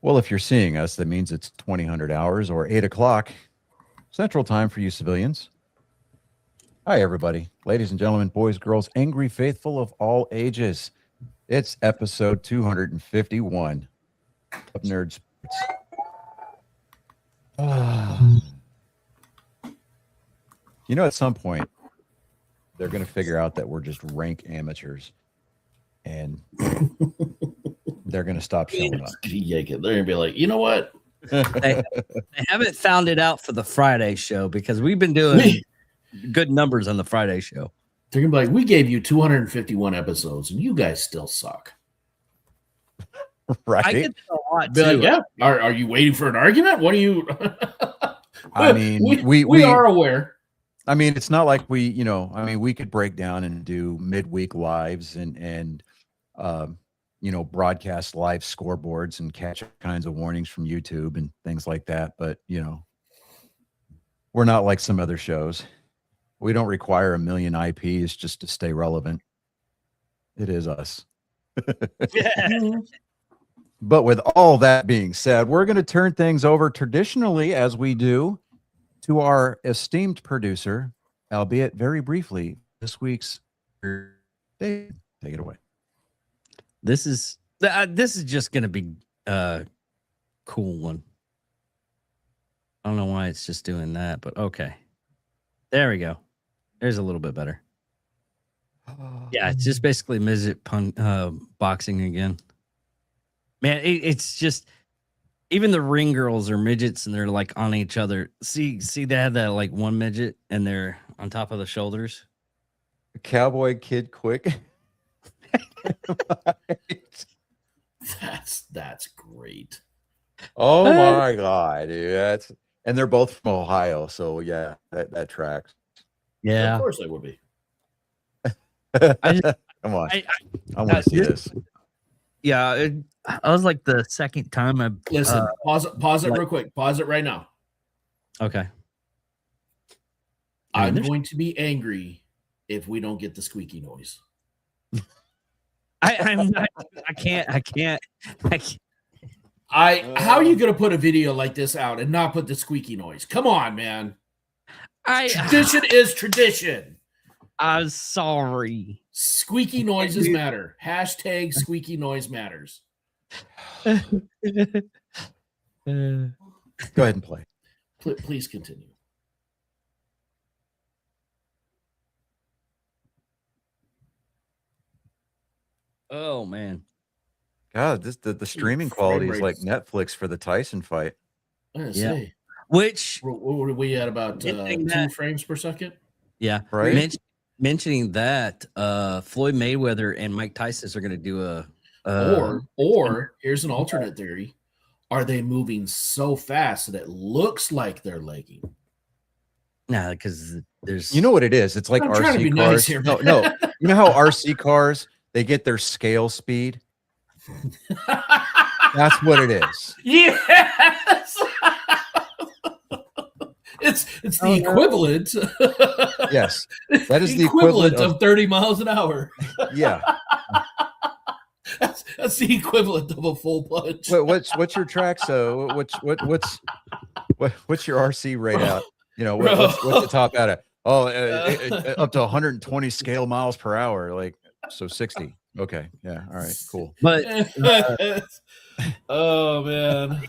Well, if you're seeing us, that means it's 2000 hours or 8 o'clock Central Time for you civilians. Hi, everybody. Ladies and gentlemen, boys, girls, angry faithful of all ages. It's episode 251 of Nerd Sports. You know, at some point, they're going to figure out that we're just rank amateurs. And they're going to stop showing up. They're going to be like, you know what? They haven't found it out for the Friday show because we've been doing good numbers on the Friday show. They're going to be like, we gave you 251 episodes and you guys still suck. Right? I get that a lot Be too. like, yeah. Are you waiting for an argument? What are you? I mean, we are aware. I mean, it's not like we could break down and do midweek lives and broadcast live scoreboards and catch kinds of warnings from YouTube and things like that. But, we're not like some other shows. We don't require 1 million IPs just to stay relevant. It is us. But with all that being said, we're going to turn things over traditionally, as we do, to our esteemed producer, albeit very briefly, this week's Dave. Take it away. This is just going to be a cool one. I don't know why it's just doing that, but okay. There we go. There's a little bit better. Yeah, it's just basically midget boxing again. Man, it's just even the ring girls are midgets and they're like on each other. See, they have that like one midget and they're on top of the shoulders. Cowboy Kid Quick. That's great. Oh my God, dude. And they're both from Ohio, so yeah, that tracks. Yeah. Of course they would be. Come on. I want to see this. Yeah, I was like the second time I listen. Pause it real quick. Pause it right now. Okay. I'm going to be angry if we don't get the squeaky noise. I can't. How are you going to put a video like this out and not put the squeaky noise? Come on, man. Tradition is tradition. I'm sorry. Squeaky noises matter. Hashtag squeaky noise matters. Go ahead and play. Please continue. Oh man. God, the streaming quality is like Netflix for the Tyson fight. Yeah. Which what are we at about 2 frames per second? Yeah. Right. Mentioning that Floyd Mayweather and Mike Tyson are going to do a or here's an alternate theory. Are they moving so fast that it looks like they're lagging? Nah, because there's what it is. It's like I'm RC trying to be cars. nice here. No. You know how RC cars, they get their scale speed? That's what it is. Yes. It's the equivalent. Yes. That is the equivalent of 30 miles an hour. Yeah. That's the equivalent of a full punch. What's your track? So what's your RC rate out? What's the top out at? Up to 120 scale miles per hour. Like, so 60. Okay. Yeah. All right. Cool. But oh man.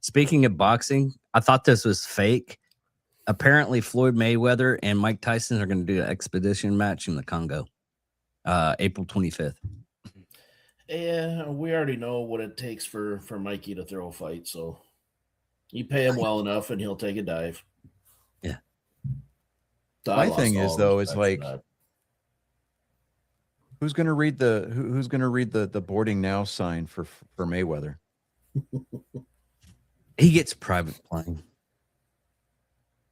Speaking of boxing, I thought this was fake. Apparently, Floyd Mayweather and Mike Tyson are going to do an expedition match in the Congo, April 25th. Yeah, we already know what it takes for Mikey to throw a fight, so you pay him well enough, and he'll take a dive. Yeah. My thing is though, is like, who's going to read the boarding now sign for Mayweather? He gets private plane,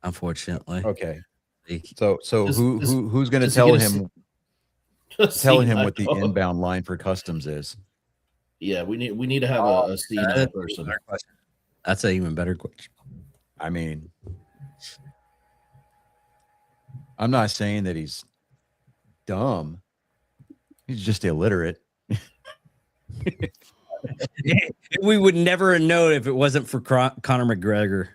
unfortunately. Okay. So who's going to tell him what the inbound line for customs is? Yeah, we need to have a C9 person. That's an even better question. I mean, I'm not saying that he's dumb. He's just illiterate. We would never have known if it wasn't for Conor McGregor.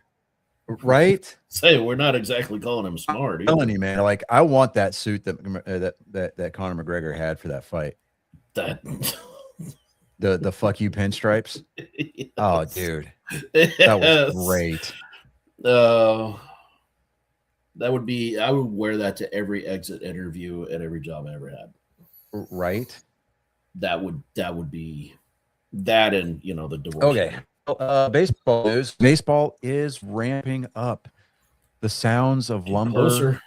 Right? Say, we're not exactly calling him smart. I'm telling you, man. Like, I want that suit that Conor McGregor had for that fight. That The fuck you pinstripes. Yes. Oh, dude, that was Yes. great. That would be. I would wear that to every exit interview at every job I ever had. Right? That would be that, and the divorce. Okay. Baseball news. Baseball is ramping up. The sounds of Getting lumber, closer.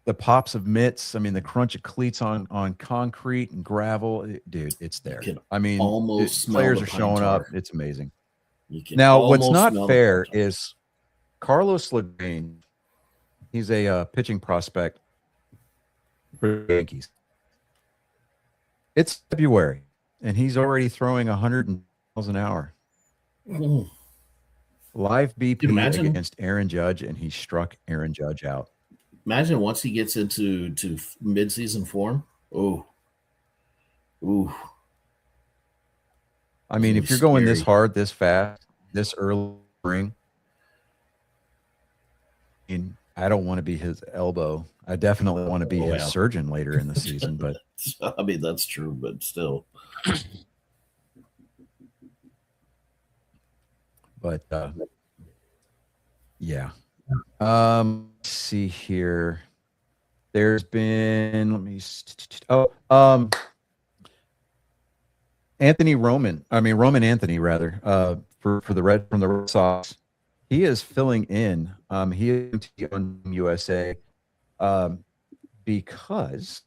The pops of mitts. I mean, the crunch of cleats on concrete and gravel. Dude, it's there. can I mean, almost smell players the are pine showing up. tar. It's amazing. You can Now, what's almost not smell the fair pine tar. is Carlos Lagrange. He's a pitching prospect for the Yankees. It's February, and he's already throwing 100 miles an hour. Mm. Live BP imagine? against Aaron Judge, and he struck Aaron Judge out. Imagine once he gets into mid-season form. Oh, ooh. I mean, It's if you're going this scary. hard, this fast, this early spring, I don't want to be his elbow. I definitely want to be Oh, his yeah. surgeon later in the season, but I mean, that's true, but still. yeah. Let's see here. There's been Roman Anthony rather, for the Red Sox. He is filling in. He is on USA because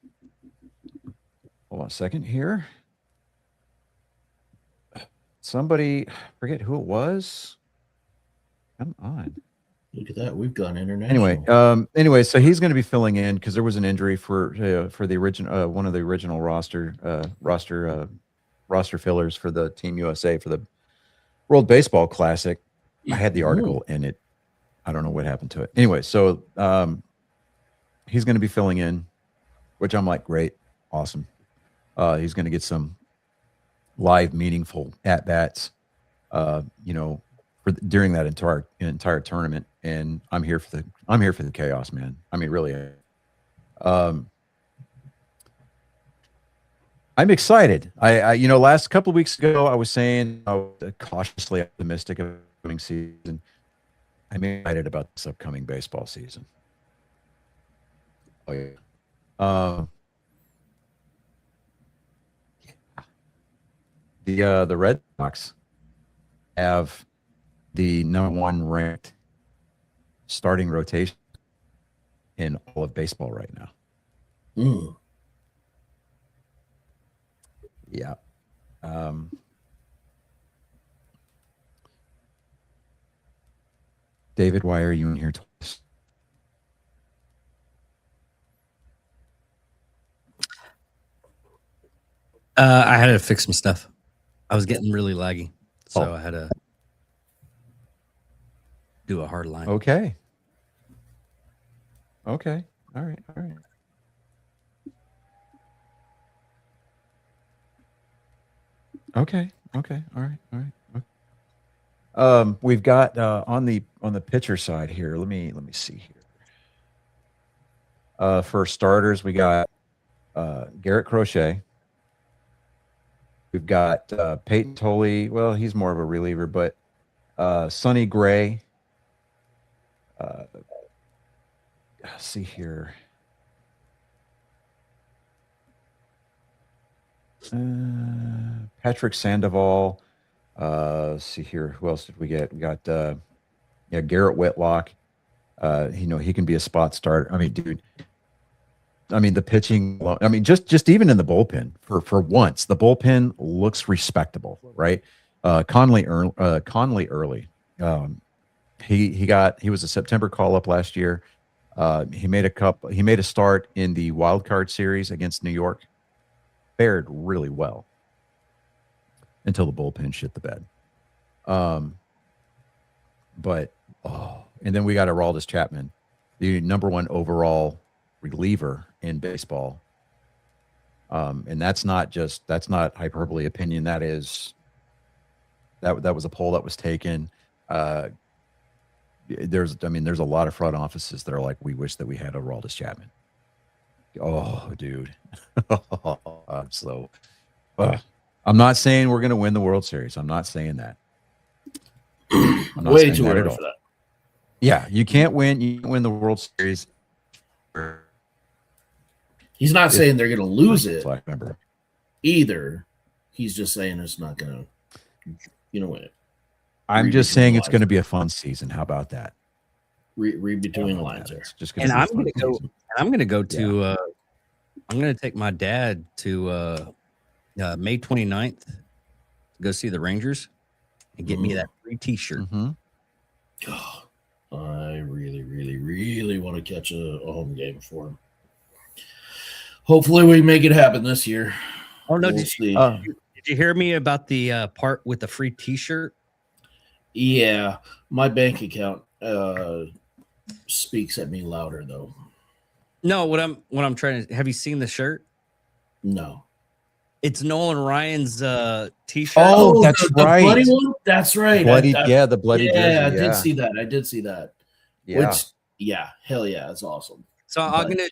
hold on a second here. Somebody, forget who it was. Come on. Look at that. We've gone international. Anyway, so he's going to be filling in because there was an injury for the original one of the original roster fillers for the Team USA for the World Baseball Classic. I had the article in it. I don't know what happened to it. Anyway, so he's going to be filling in, which I'm like, great, awesome. He's going to get some live, meaningful at bats, during that entire tournament. And I'm here for the chaos, man. I mean, really. I'm excited. I last couple of weeks ago, I was saying I was cautiously optimistic of the coming season. I'm excited about this upcoming baseball season. Oh yeah. The Red Sox have the #1 ranked starting rotation in all of baseball right now. Mm. Yeah. David, why are you in here twice? I had to fix some stuff. I was getting really laggy, so I had to do a hard line. Okay. All right. Okay. All right. We've got on the pitcher side here. Let me see here. For starters, we got Garrett Crochet. We've got Peyton Tolley. Well, he's more of a reliever, but Sonny Gray. Let's see here. Patrick Sandoval. Let's see here. Who else did we get? We got Garrett Whitlock. He can be a spot starter. I mean, dude. I mean, the pitching. I mean, just even in the bullpen for once, the bullpen looks respectable, right? Conley Early. He was a September call up last year. He made a start in the wild card series against New York. Fared really well until the bullpen shit the bed. And then we got Aroldis Chapman, the #1 overall reliever in baseball. And that's not hyperbole opinion. That was a poll that was taken. There's a lot of front offices that are like, we wish that we had Aroldis Chapman. Oh, dude. I'm not saying we're going to win the World Series. I'm not saying that. I'm not Way saying too that at early all. for that. Yeah, you can't win. You can't win the World Series. He's not saying they're going to lose it I remember. either. He's just saying it's not going to, win it. I'm Read just between saying the it's lines. going to be a fun season. How about that? Read between the lines there. It's just And be a I'm fun gonna go. season. I'm gonna go to. I'm gonna take my dad to May 29th to go see the Rangers and get me that free T-shirt. Mhm. Oh, I really, really, really want to catch a home game for him. Hopefully, we make it happen this year. Oh no! We'll Did see. you hear me about the part with the free T-shirt? Yeah, my bank account speaks at me louder though. No, what I'm trying to. Have you seen the shirt? No. It's Nolan Ryan's T-shirt. Oh, that's the right. bloody one? That's right. Bloody, I- the bloody yeah, jersey. I did see that. I did see that. Yeah. Which, hell yeah, it's awesome. So I'm gonna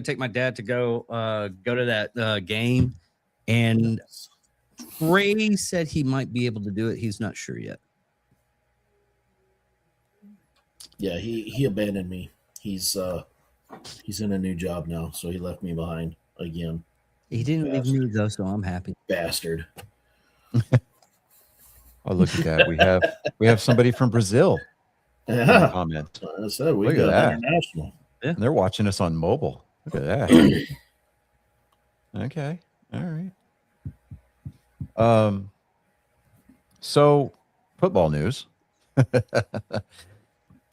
take my dad to go to that game, and Ray said he might be able to do it. He's not sure yet. Yeah, he abandoned me. He's in a new job now, so he left me behind again. He didn't leave me though, so I'm happy. Bastard. Oh, look at that. We have somebody from Brazil in the Yeah, comment. I said we Look at got that. international. And they're watching us on mobile. Look at that. Okay. All right. So football news.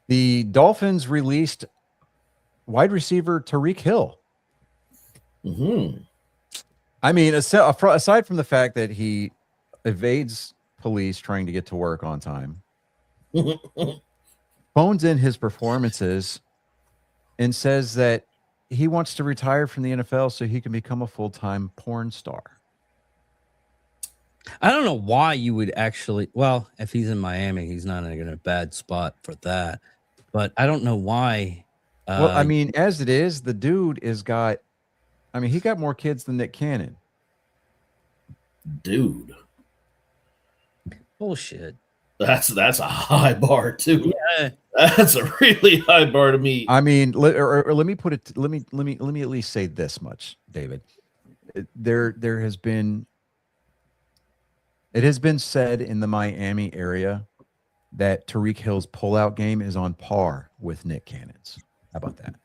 The Dolphins released wide receiver Tariq Hill. Mm-hmm. I mean, aside from the fact that he evades police trying to get to work on time, phones in his performances and says that he wants to retire from the NFL so he can become a full-time porn star. I don't know why you would actually. Well, if he's in Miami, he's not in a bad spot for that. But I don't know why. Well, I mean, as it is, the dude he got more kids than Nick Cannon. Dude, bullshit. that's a high bar too. Yeah. That's a really high bar to meet. I mean, let me put it. Let me at least say this much, David. It has been said in the Miami area that Tariq Hill's pullout game is on par with Nick Cannon's. How about that?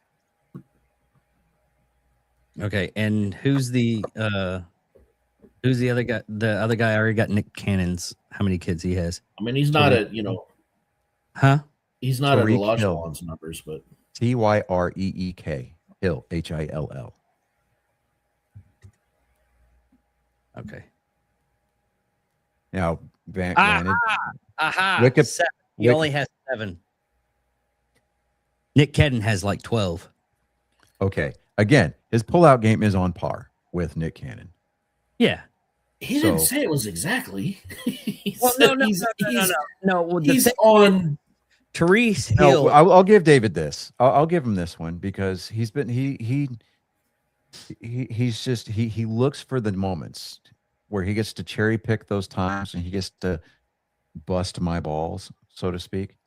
Okay, and who's the other guy? The other guy already got Nick Cannon's. How many kids he has? I mean, he's not at Huh? he's not at Tariq Hill. Olajuwon's numbers, but Tyreek Hill, Hill. Okay. Now, granted, Aha. Wiki- 7. He Wiki- only has 7. Nick Cannon has like 12. okay. Again, his pullout game is on par with Nick Cannon. Yeah. he didn't So- say it was exactly. He Well, said no. Well, the He's thing, on. Therese No, Hill. I'll give David this. I'll give him this one because he's been he looks for the moments where he gets to cherry pick those times and he gets to bust my balls, so to speak.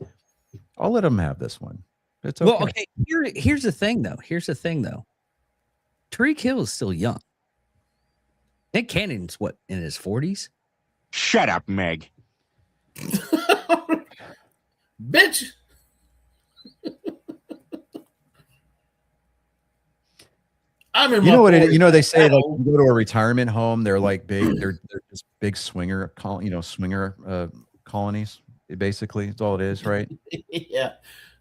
I'll let him have this one. It's okay. Well, okay. Here's the thing, though. Tariq Hill is still young. Nick Cannon's what, in his 40s? Shut up, Meg. Bitch. I'm in You my know what? 40s. They say like Now. you go to a retirement home, they're like big. They're just big swinger colonies. Basically, that's all it is, right? Yeah.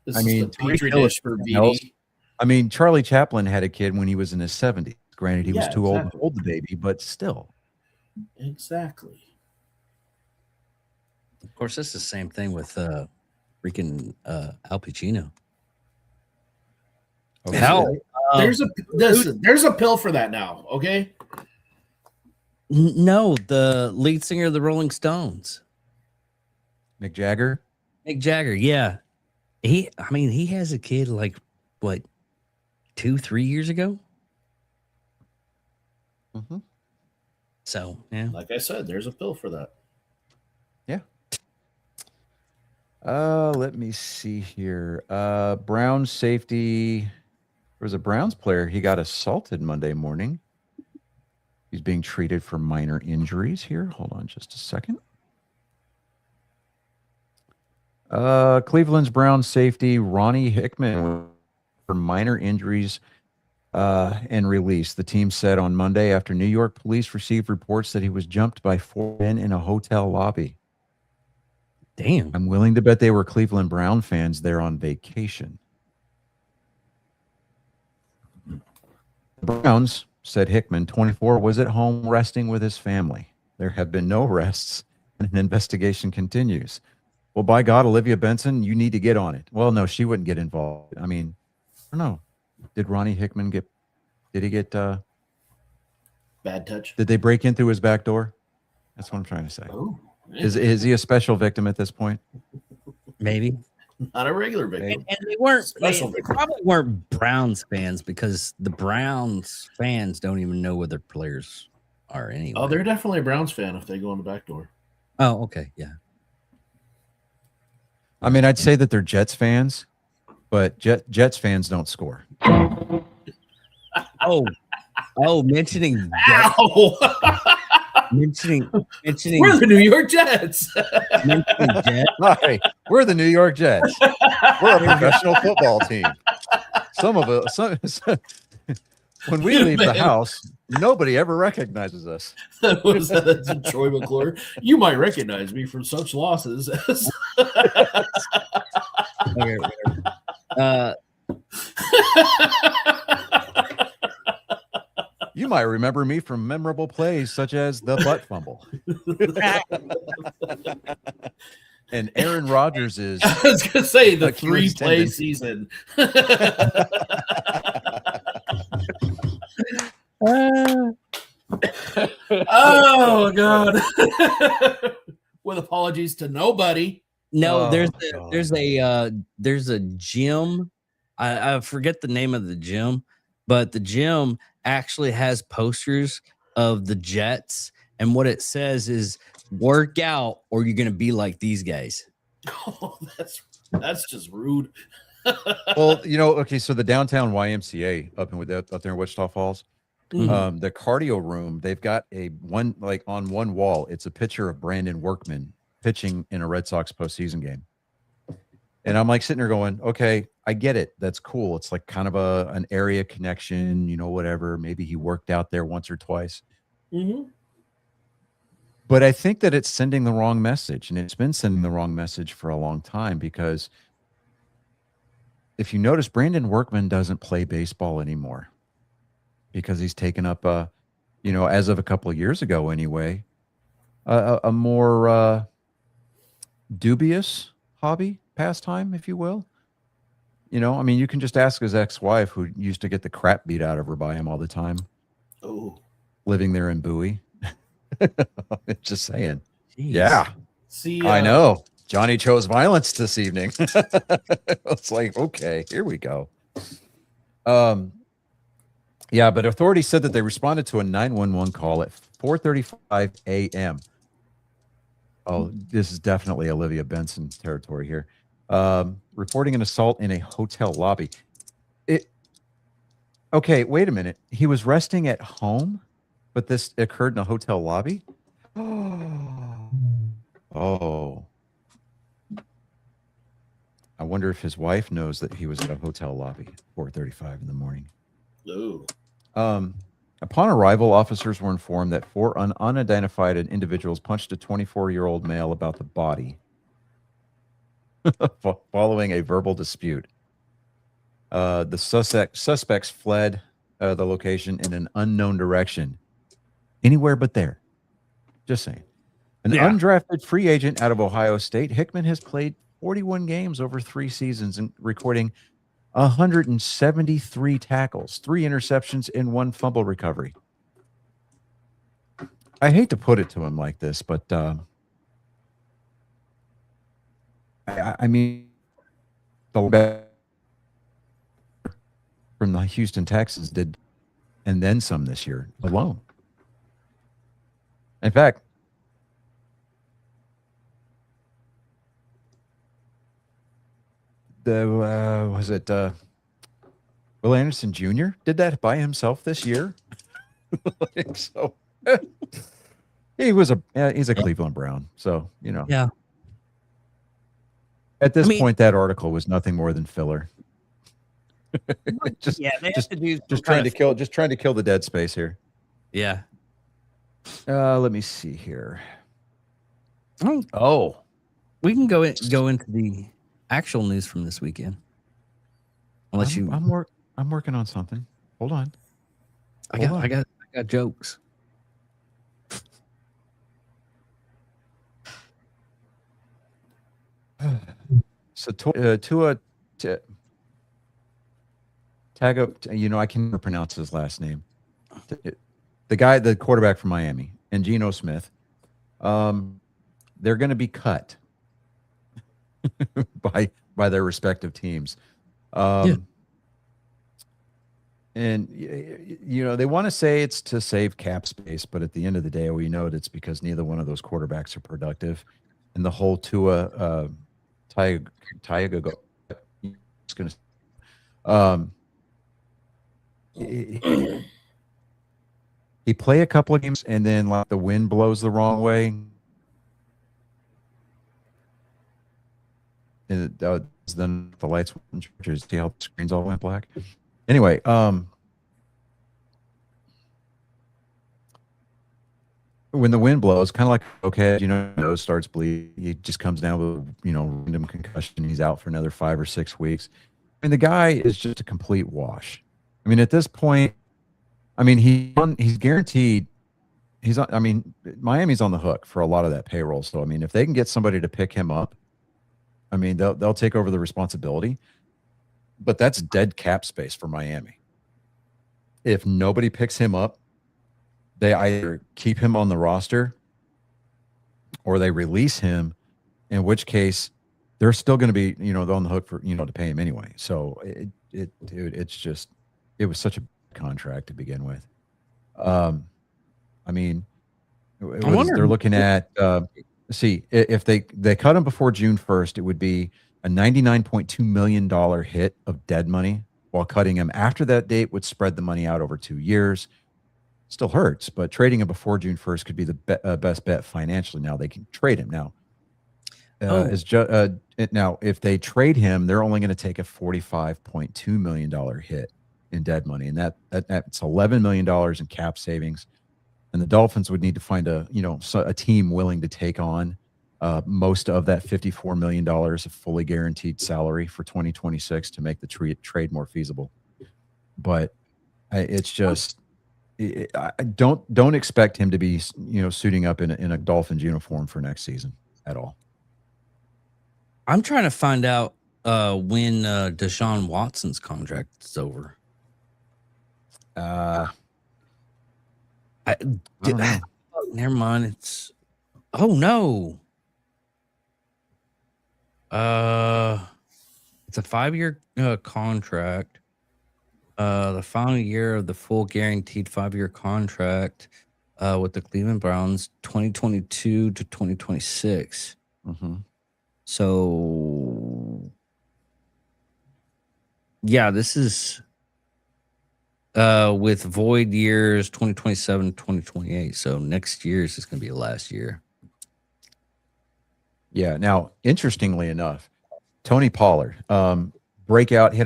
This I is mean, the petri Tariq Hill is dish for something else. BD. I mean, Charlie Chaplin had a kid when he was in his 70s. Granted, he was Yeah, too old to exactly. hold the baby, but still. Exactly. Of course, it's the same thing with freaking Al Pacino. Okay. Hell, there's a pill for that now. Okay. No, the lead singer of the Rolling Stones, Mick Jagger. Mick Jagger. Yeah, he has a kid like what 2-3 years ago. Mm-hmm. So yeah, Like I said, there's a pill for that. Let me see here. Browns safety. There was a Browns player. He got assaulted Monday morning. He's being treated for minor injuries here. Hold on just a second. Cleveland's Browns safety Ronnie Hickman for minor injuries and released. The team said on Monday after New York police received reports that he was jumped by 4 men in a hotel lobby. damn. I'm willing to bet they were Cleveland Brown fans there on vacation. The Browns, said Hickman, 24, was at home resting with his family. There have been no arrests, and an investigation continues. Well, by God, Olivia Benson, you need to get on it. Well, no, she wouldn't get involved. I mean, I don't know. Did Ronnie Hickman get Bad touch. did they break in through his back door? That's what I'm trying to say. Oh, Is he a special victim at this point? Maybe. not a regular victim. And they weren't. Special They victim. probably weren't Browns fans because the Browns fans don't even know where their players are anyway. Oh, they're definitely a Browns fan if they go in the back door. Oh, okay, yeah. I mean, I'd say that they're Jets fans, but Jets fans don't score. Oh, mentioning Ow! mentioning We're the New York Jets. mentioning Jets. Hi, we're the New York Jets. We're a professional football team. Some of us, when we leave the house, nobody ever recognizes us. Was that Troy McClure? You might recognize me from such losses as Okay, whatever. You might remember me from memorable plays such as the butt fumble. And Aaron Rodgers is I was gonna say the Achilles 3-play tendon. season. Oh God. With apologies to nobody. No, Oh, there's a gym. I forget the name of the gym, but the gym actually has posters of the Jets, and what it says is work out or you're gonna be like these guys. Oh, that's just rude. well, okay. So the downtown YMCA up there in Wichita Falls, Mhm. the cardio room, they've got on one wall, it's a picture of Brandon Workman pitching in a Red Sox postseason game. And I'm like sitting there going, okay, I get it. That's cool. It's like kind of an area connection, whatever. Maybe he worked out there once or twice. Mm-hmm. But I think that it's sending the wrong message, and it's been sending the wrong message for a long time, because if you notice, Brandon Workman doesn't play baseball anymore because he's taken up as of a couple of years ago anyway, a more dubious hobby, pastime, if you will. I mean, you can just ask his ex-wife, who used to get the crap beat out of her by him all the time, Oh, living there in Bowie. Just saying. Jeez. Yeah, see, I know. Johnny chose violence this evening. It's like, okay, here we go. Yeah, but authorities said that they responded to a 911 call at 4:35 a.m. Oh, this is definitely Olivia Benson territory here. Reporting an assault in a hotel lobby. Okay, wait a minute. He was resting at home, but this occurred in a hotel lobby? Oh. I wonder if his wife knows that he was at a hotel lobby at 4:35 in the morning. oh, Upon arrival, officers were informed that 4 unidentified individuals punched a 24-year-old male about the body following a verbal dispute. The suspects fled the location in an unknown direction. Anywhere but there. Just saying. An undrafted free agent out of Ohio State, Hickman has played 41 games over 3 seasons and recording 173 tackles, 3 interceptions, and 1 fumble recovery. I hate to put it to him like this, but I mean, the from the Houston Texans did, and then some this year alone. In fact, was it Will Anderson Jr. did that by himself this year? So he's a Cleveland Brown. So, Yeah. at this I mean- point, that article was nothing more than filler. just Yeah, they just- have to do just trying to kill the dead space here. Yeah. Let me see here. Oh, Oh, we can go into the actual news from this weekend. Unless I'm working on something. Hold on. I hold on. got jokes. So Tua Tago, I can never pronounce his last name. The quarterback from Miami, and Geno Smith, they're going to be cut by their respective teams. And they want to say it's to save cap space, but at the end of the day, we know it's because neither one of those quarterbacks are productive, and the whole Tua Tagovailoa is going to. He play a couple of games, and then like the wind blows the wrong way, and then the lights went in churches. See how the screens all went black. Anyway, when the wind blows, kind of like nose starts bleeding. He just comes down with random concussion. He's out for another 5 or 6 weeks. I mean, the guy is just a complete wash. I mean, at this point, he's guaranteed. Miami's on the hook for a lot of that payroll. So, I mean, if they can get somebody to pick him up, they'll take over the responsibility. But that's dead cap space for Miami. If nobody picks him up, they either keep him on the roster or they release him, in which case they're still going to be, on the hook for, to pay him anyway. So dude, it was such a contract to begin with. They're looking at, if they cut him before June 1st, it would be a $99.2 million hit of dead money, while cutting him after that date would spread the money out over 2 years. Still hurts, but trading him before June 1st could be the best bet financially. Now they can trade him now. Now, if they trade him, they're only going to take a $45.2 million hit in dead money, and that's $11 million in cap savings. And the Dolphins would need to find a team willing to take on most of that $54 million of fully guaranteed salary for 2026 to make the trade more feasible. But it's just, I don't expect him to be suiting up in a Dolphins uniform for next season at all. I'm trying to find out when Deshaun Watson's contract is over. Never mind. It's no. It's a 5-year contract. The final year of the full guaranteed 5-year contract with the Cleveland Browns, 2022 to 2026. Mm-hmm. So, yeah, this is with void years 2027, 2028. So next year is just going to be the last year. Yeah. Now, interestingly enough, Tony Pollard hit a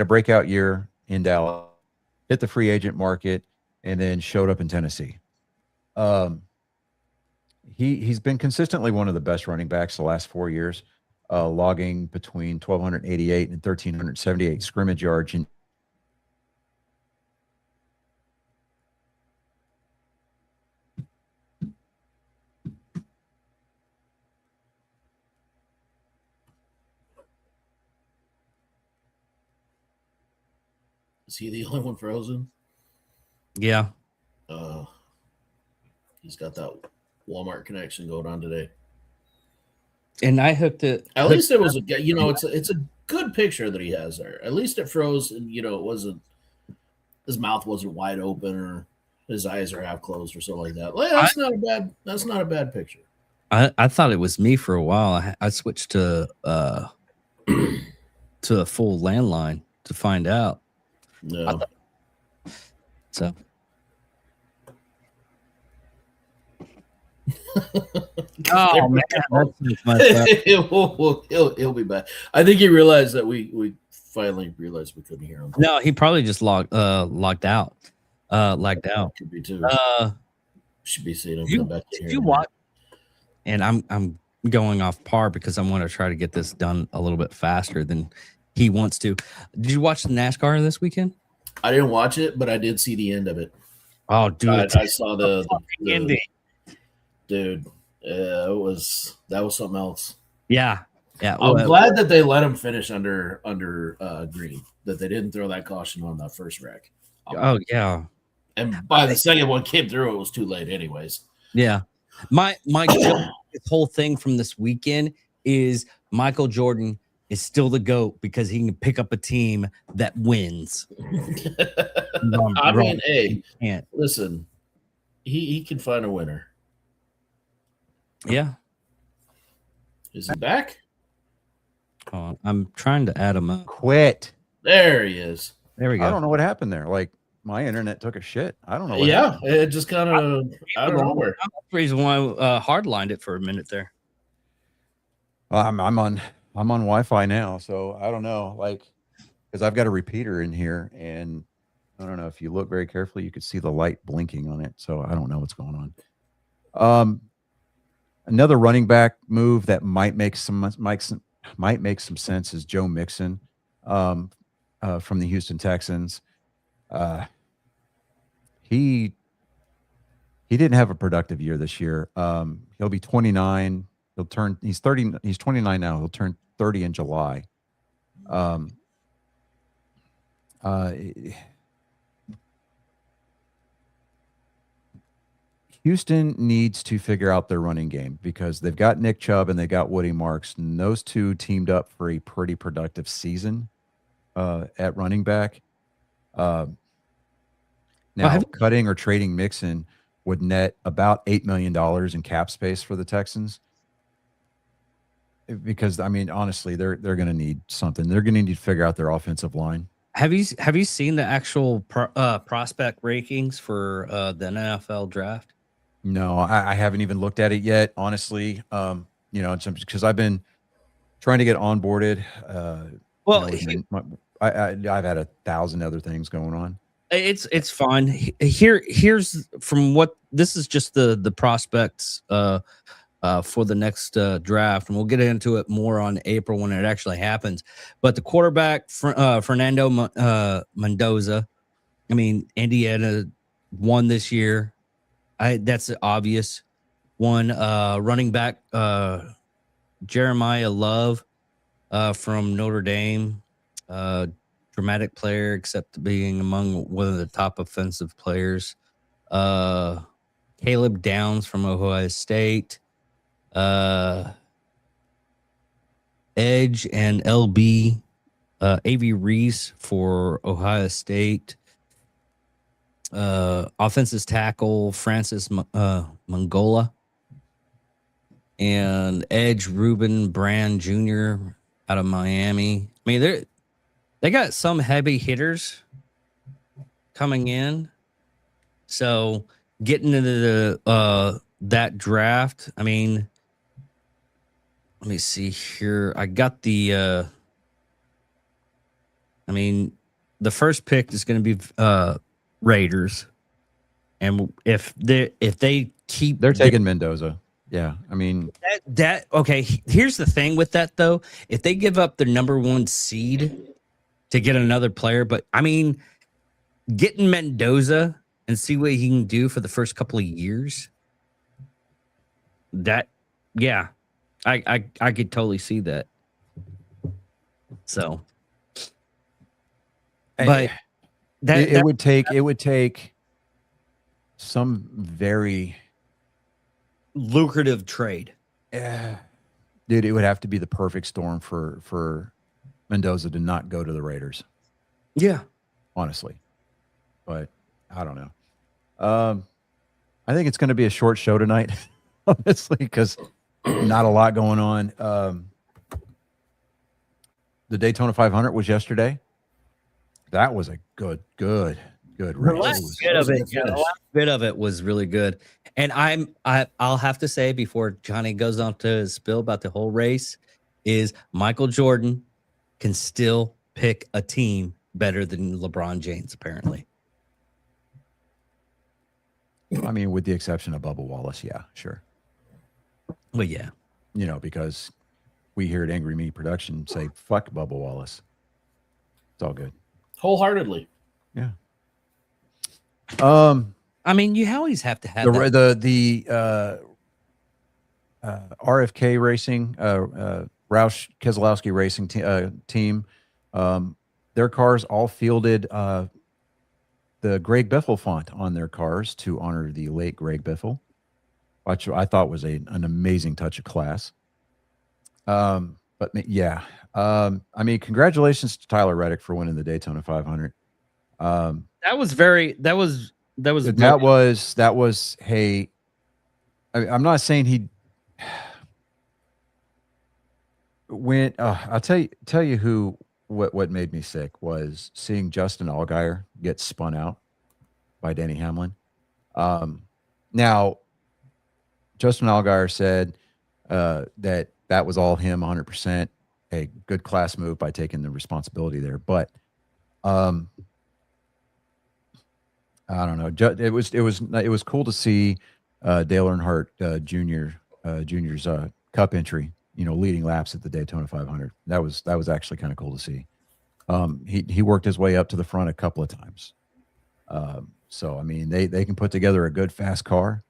breakout year in Dallas, hit the free agent market, and then showed up in Tennessee. He's been consistently one of the best running backs the last 4 years, logging between 1,288 and 1,378 scrimmage yards. Is he the only one frozen? Yeah. He's got that Walmart connection going on today. And I hooked it. At least it was it's a good picture that he has there. At least it froze, and it wasn't, his mouth wasn't wide open or his eyes are half closed or something like that. Well, that's not a bad picture. I thought it was me for a while. I switched to a full landline to find out. No. So oh man, he'll be back. I think he realized that we finally realized we couldn't hear him. no, he probably just logged out. Lagged out. Could be too. Should be seeing him come back in here. You watch, and I'm going off par because I want to try to get this done a little bit faster than he wants to. Did you watch the NASCAR this weekend? I didn't watch it, but I did see the end of it. Oh, dude, I saw the ending. Dude, that was something else. Yeah. I'm glad that they let him finish under green. That they didn't throw that caution on that first wreck. Oh yeah. And by the second one came through, it was too late, anyways. Yeah. My this whole thing from this weekend is Michael Jordan is still the GOAT because he can pick up a team that wins. I mean, hey, can't. Listen, he can find a winner. Yeah. Is he back? Oh, I'm trying to add him up. Quit. There he is. There we go. I don't know what happened there. Like my internet took a shit. I don't know. What Yeah, happened. it just kind of I don't know where. That's the reason why I hardlined it for a minute there. Well, I'm on Wi-Fi now, so I don't know. Like, because I've got a repeater in here, and I don't know if you look very carefully, you could see the light blinking on it. So I don't know what's going on. Another running back move that might make some sense is Joe Mixon, from the Houston Texans. He didn't have a productive year this year. He'll be 29. He's 30. He's 29 now. He'll turn 30 in July. Houston needs to figure out their running game because they've got Nick Chubb and they got Woody Marks, and those two teamed up for a pretty productive season at running back. Now, cutting or trading Mixon would net about $8 million in cap space for the Texans. Because I mean, honestly, they're going to need something. They're going to need to figure out their offensive line. Have you seen the actual prospect rankings for the NFL draft? No, I haven't even looked at it yet. Honestly, because I've been trying to get onboarded. I've had 1,000 other things going on. It's fine. Here's from what this is just the prospects for the next draft, and we'll get into it more on April when it actually happens. But the quarterback, Fernando Mendoza, I mean, Indiana won this year. That's obvious. One running back, Jeremiah Love from Notre Dame, dramatic player, except being among one of the top offensive players. Caleb Downs from Ohio State. Edge and LB, A.V. Reese for Ohio State. Offensive tackle Francis Mongola, and edge Ruben Brand Jr. out of Miami. I mean, they got some heavy hitters coming in, so getting into the that draft. I mean, let me see here. I got the. I mean, the first pick is going to be Raiders, and if they keep, they're taking Mendoza. Yeah, I mean that okay. Here's the thing with that though: if they give up their number one seed to get another player, but I mean, getting Mendoza and see what he can do for the first couple of years. That, yeah, I could totally see that. So, but it would take some very lucrative trade. dude, it would have to be the perfect storm for Mendoza to not go to the Raiders, Yeah. honestly. But I don't know. I think it's going to be a short show tonight, honestly, because not a lot going on. The Daytona 500 was yesterday. That was a good The race. last It was a good the finish. last bit of it was really good. And I'll have to say before Johnny goes on to his spill about the whole race is Michael Jordan can still pick a team better than LeBron James, apparently. I mean, with the exception of Bubba Wallace, yeah, sure. Well, yeah. You know, because we here at Angry Me Production say fuck Bubba Wallace. It's all good. Wholeheartedly. Yeah. I mean, you always have to have that. The RFK Racing, Roush Keselowski Racing team, their cars all fielded the Greg Biffle font on their cars to honor the late Greg Biffle, which I thought was an amazing touch of class. But yeah, I mean, congratulations to Tyler Reddick for winning the Daytona 500. That was Hey, I'm not saying he went. I'll tell you what made me sick was seeing Justin Allgaier get spun out by Denny Hamlin. Now, Justin Allgaier said that was all him 100%. A good class move by taking the responsibility there, but I don't know. It was cool to see Dale Earnhardt Jr.'s Cup entry. You know, leading laps at the Daytona 500. That was actually kind of cool to see. He worked his way up to the front a couple of times. So I mean, they can put together a good fast car.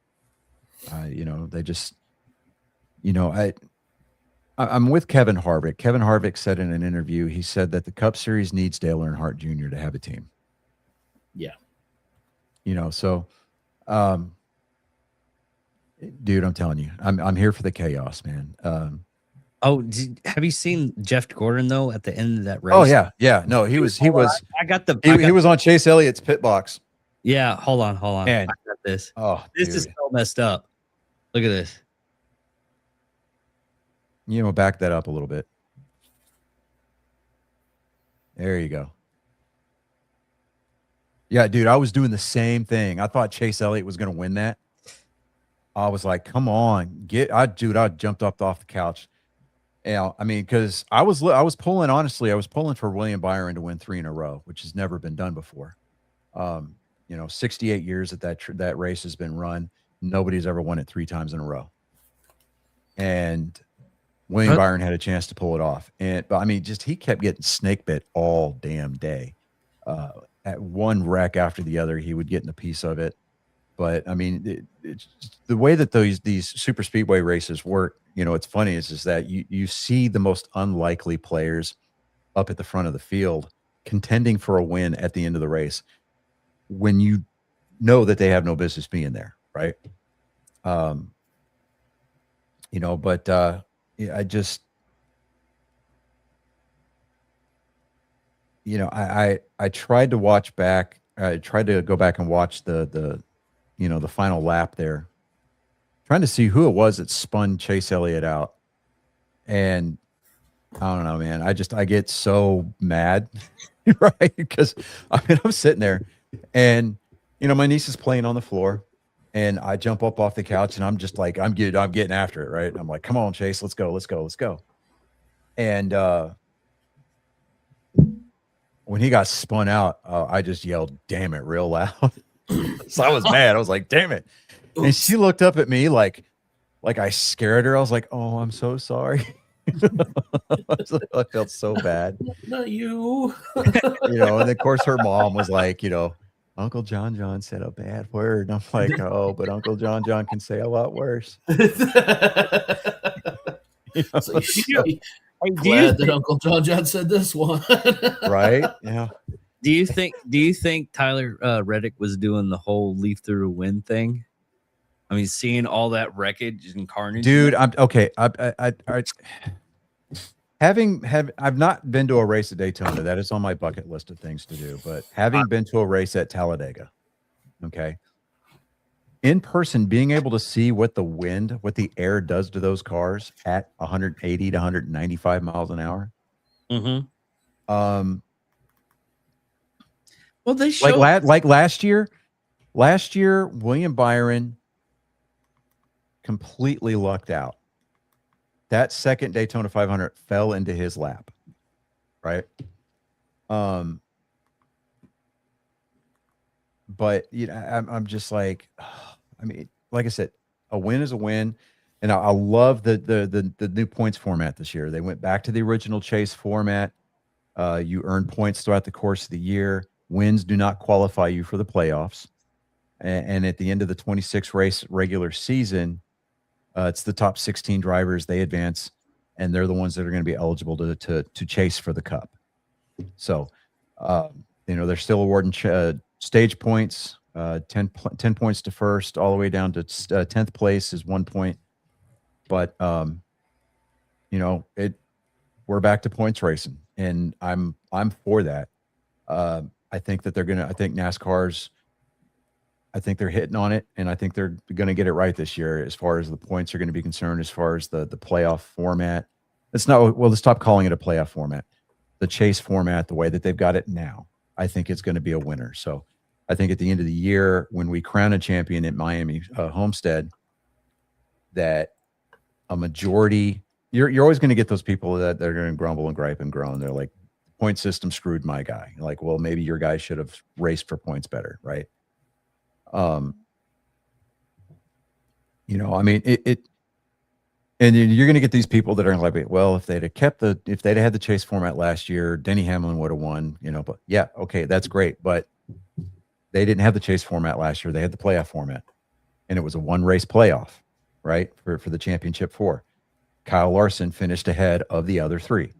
You know, they just, you know, I'm with Kevin Harvick. Kevin Harvick said in an interview, he said that the Cup Series needs Dale Earnhardt Jr. to have a team. Yeah. You know, so, dude, I'm telling you, I'm here for the chaos, man. Have you seen Jeff Gordon though at the end of that race? Oh yeah. No, he was I got he was on Chase Elliott's pit box. Yeah, hold on. Man. I got this. Oh, This dude. is so messed up. Look at this. You know, back that up a little bit. There you go. Yeah, dude, I was doing the same thing. I thought Chase Elliott was going to win that. I was like, come on, I jumped up off the couch. Yeah, I mean, because I was pulling for William Byron to win 3 in a row, which has never been done before. You know, 68 years that race has been run. Nobody's ever won it 3 times in a row. And William Byron had a chance to pull it off. But I mean, just he kept getting snake bit all damn day. At one wreck after the other, he would get in a piece of it. But I mean, it's the way that these super speedway races work. You know, it's funny is that you see the most unlikely players up at the front of the field contending for a win at the end of the race when you know that they have no business being there, right? You know, but yeah, I just, you know, I tried to watch back. I tried to go back and watch the you know, the final lap there, trying to see who it was that spun Chase Elliott out. And I don't know, man. I get so mad, right? Because I mean, I'm sitting there and, you know, my niece is playing on the floor and I jump up off the couch and I'm just like, I'm getting after it, right? I'm like, come on, Chase, let's go. And when he got spun out, I just yelled, damn it, real loud. So I was mad. I was like, damn it. And she looked up at me like I scared her. I was like, oh, I'm so sorry. I felt so bad. Not you. You know, and of course her mom was like, you know, Uncle John said a bad word. And I'm like, oh, but Uncle John can say a lot worse. You know, So you should be Hey, glad that Uncle John said this one. right? Yeah. Do you think Tyler Reddick was doing the whole leaf through a win thing? I mean, seeing all that wreckage and carnage, Dude, I'm okay. I've not been to a race at Daytona. That is on my bucket list of things to do. But having been to a race at Talladega, okay, in person, being able to see what the wind, what the air does to those cars at 180 to 195 miles an hour. Mm-hmm. Well, they showed like last year, William Byron completely lucked out. That second Daytona 500 fell into his lap, right? But you know, I'm just like, I mean, like I said, a win is a win, and I love the new points format this year. They went back to the original chase format. You earn points throughout the course of the year. Wins do not qualify you for the playoffs, and at the end of the 26 race regular season, it's the top 16 drivers. They advance, and they're the ones that are going to be eligible to chase for the cup. So, you know, they're still awarding stage points, 10 points to first, all the way down to 10th place is 1 point. But, you know, we're back to points racing, and I'm for that. I think that I think NASCAR's, I think they're hitting on it, and I think they're going to get it right this year as far as the points are going to be concerned, as far as the playoff format. It's not, well, let's stop calling it a playoff format. The chase format, the way that they've got it now, I think it's going to be a winner. So I think at the end of the year, when we crown a champion at Miami Homestead, that a majority, you're always going to get those people that they're going to grumble and gripe and groan. They're like, point system screwed my guy. You're like, well, maybe your guy should have raced for points better, right? You know, I mean, and you're going to get these people that are like, well, if they'd had the chase format last year, Denny Hamlin would have won, you know, but yeah, okay, that's great. But they didn't have the chase format last year. They had the playoff format, and it was a one race playoff, right? For the championship 4. Kyle Larson finished ahead of the other 3.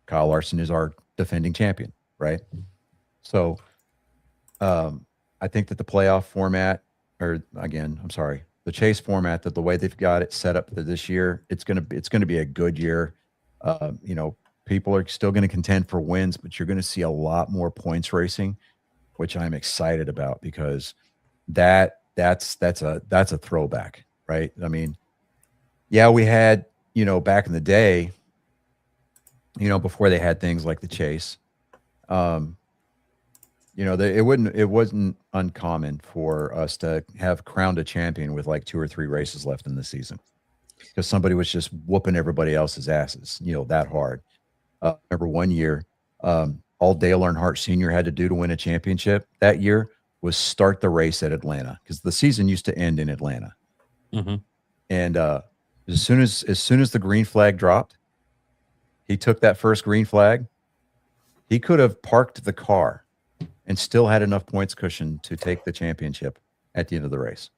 Kyle Larson is our defending champion, right? So, I think that the playoff format, or again, I'm sorry, the chase format, that the way they've got it set up this year, it's going to be a good year. You know, people are still going to contend for wins, but you're going to see a lot more points racing, which I'm excited about, because that's a throwback, right? I mean, yeah, we had, you know, back in the day, you know, before they had things like the chase, you know, it wasn't uncommon for us to have crowned a champion with like 2 or 3 races left in the season, because somebody was just whooping everybody else's asses, you know, that hard. Remember one year, all Dale Earnhardt Sr. had to do to win a championship that year was start the race at Atlanta, because the season used to end in Atlanta. Mm-hmm. And as soon as the green flag dropped, he took that first green flag. He could have parked the car and still had enough points cushion to take the championship at the end of the race.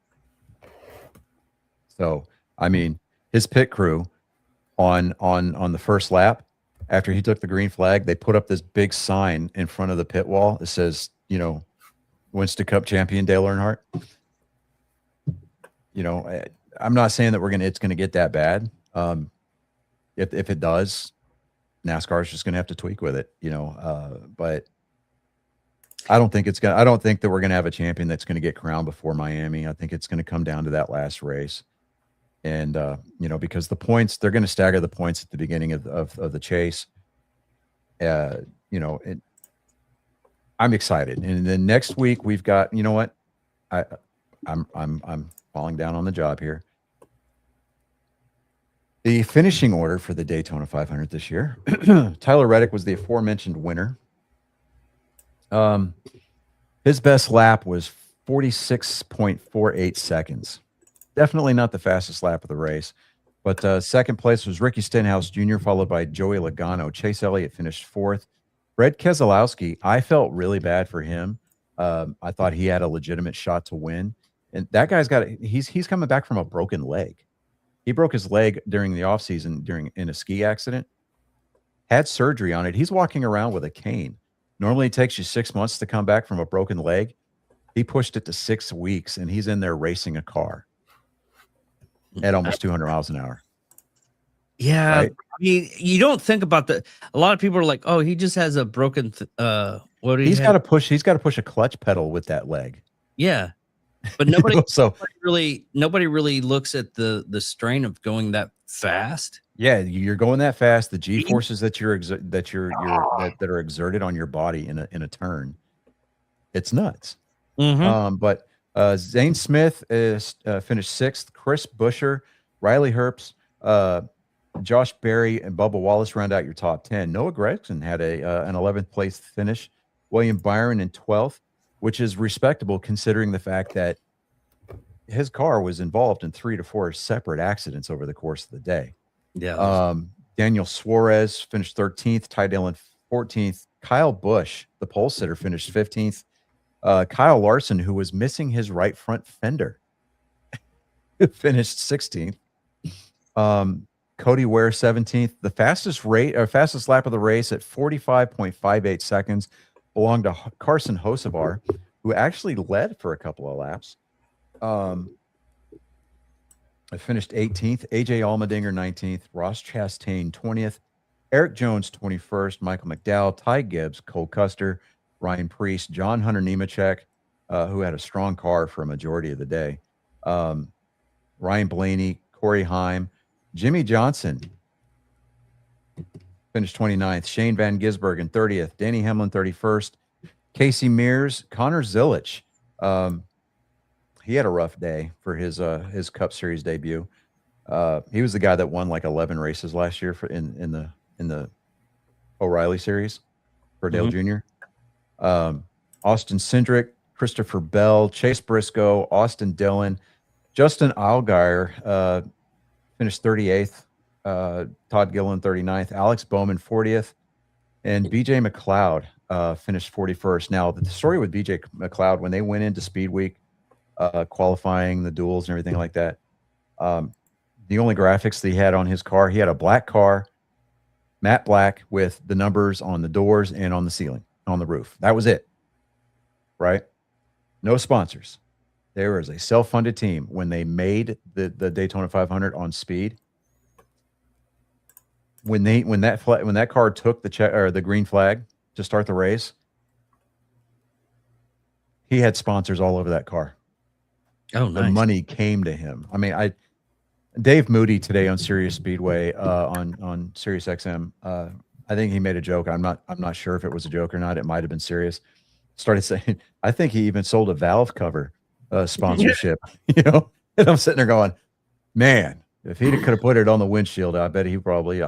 So, I mean, his pit crew on the first lap, after he took the green flag, they put up this big sign in front of the pit wall that says, you know, Winston Cup champion Dale Earnhardt. You know, I'm not saying that it's going to get that bad. If it does, NASCAR is just going to have to tweak with it, you know, but I don't think that we're going to have a champion that's going to get crowned before Miami. I think it's going to come down to that last race. And, you know, because the points, they're going to stagger the points at the beginning of the chase. You know, I'm excited. And then next week we've got, you know what, I'm falling down on the job here. The finishing order for the Daytona 500 this year, Tyler Reddick was the aforementioned winner. His best lap was 46.48 seconds. Definitely not the fastest lap of the race. But second place was Ricky Stenhouse Jr., followed by Joey Logano. Chase Elliott finished 4th. Brad Keselowski, I felt really bad for him. I thought he had a legitimate shot to win. And that guy's he's coming back from a broken leg. He broke his leg during the offseason in a ski accident, had surgery on it. He's walking around with a cane. Normally it takes you 6 months to come back from a broken leg. He pushed it to 6 weeks, and he's in there racing a car at almost 200 miles an hour. Yeah, Right? I mean, you don't think about that. A lot of people are like, "Oh, he just has a broken." What do you? He's got to push. He's got to push a clutch pedal with that leg. Yeah, but nobody, So nobody really looks at the strain of going that fast. yeah, you're going that fast. The G forces that that are exerted on your body in a turn, it's nuts. But Zane Smith is finished 6th. Chris Buescher, Riley Herbst, Josh Berry, and Bubba Wallace round out your top 10. Noah Gragson had an 11th place finish. William Byron in 12th, which is respectable considering the fact that his car was involved in 3 to 4 separate accidents over the course of the day. Yeah. Daniel Suarez finished 13th. Ty Dillon 14th. Kyle Busch, the pole sitter, finished 15th. Kyle Larson, who was missing his right front fender, finished 16th. Cody Ware 17th. The fastest lap of the race at 45.58 seconds belonged to Carson Hocevar, who actually led for a couple of laps. I finished 18th. AJ Allmendinger 19th. Ross Chastain 20th. Eric Jones 21st. Michael McDowell, Ty Gibbs, Cole Custer, Ryan Priest, John Hunter Nemechek, who had a strong car for a majority of the day. Ryan Blaney, Corey Heim, Jimmy Johnson finished 29th. Shane Van Gisbergen 30th. Danny Hamlin 31st. Casey Mears, Connor Zilich. He had a rough day for his Cup Series debut. He was the guy that won like 11 races last year in the O'Reilly Series for Dale Jr. Austin Cindric, Christopher Bell, Chase Briscoe, Austin Dillon, Justin Allgaier finished 38th. Todd Gillen 39th. Alex Bowman 40th, and BJ McLeod finished 41st. Now the story with BJ McLeod, when they went into Speed Week, qualifying the duels and everything like that, the only graphics that he had on his car, he had a black car, matte black, with the numbers on the doors and on the ceiling, on the roof. That was it. Right? No sponsors. There was a self-funded team when they made the Daytona 500 on speed. When that car took the green flag to start the race, he had sponsors all over that car. Oh, nice. The money came to him. I mean, Dave Moody today on Sirius Speedway on Sirius XM. I think he made a joke. I'm not sure if it was a joke or not. It might have been serious. Started saying, I think he even sold a valve cover sponsorship. And I'm sitting there going, man, if he could have put it on the windshield, I bet he probably.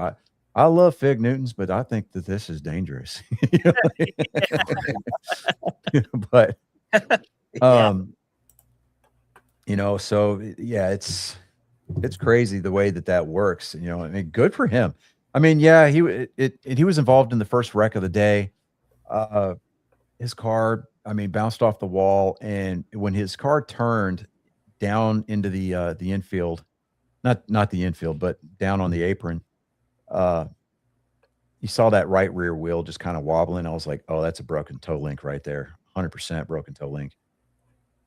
I love Fig Newtons, but I think that this is dangerous. But so yeah, it's crazy the way that works. I mean, good for him. I mean, yeah, he was involved in the first wreck of the day. His car, I mean, bounced off the wall, and when his car turned down into the infield, not the infield, but down on the apron, you saw that right rear wheel just kind of wobbling. I was like, oh, that's a broken toe link right there, 100% broken toe link.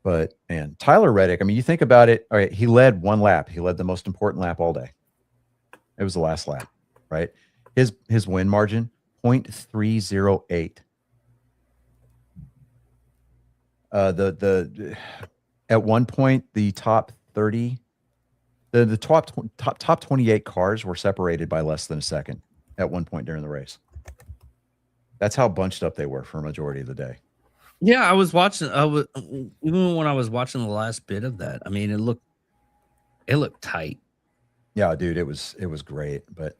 But man, Tyler Reddick, I mean, you think about it. All right, he led one lap. He led the most important lap all day. It was the last lap, right? His win margin 0.308. At one point, the top 30, the top 28 cars were separated by less than a second at one point during the race. That's how bunched up they were for a majority of the day. Yeah, I was watching. Even when I was watching the last bit of that, I mean, it looked tight. Yeah, dude, it was great. But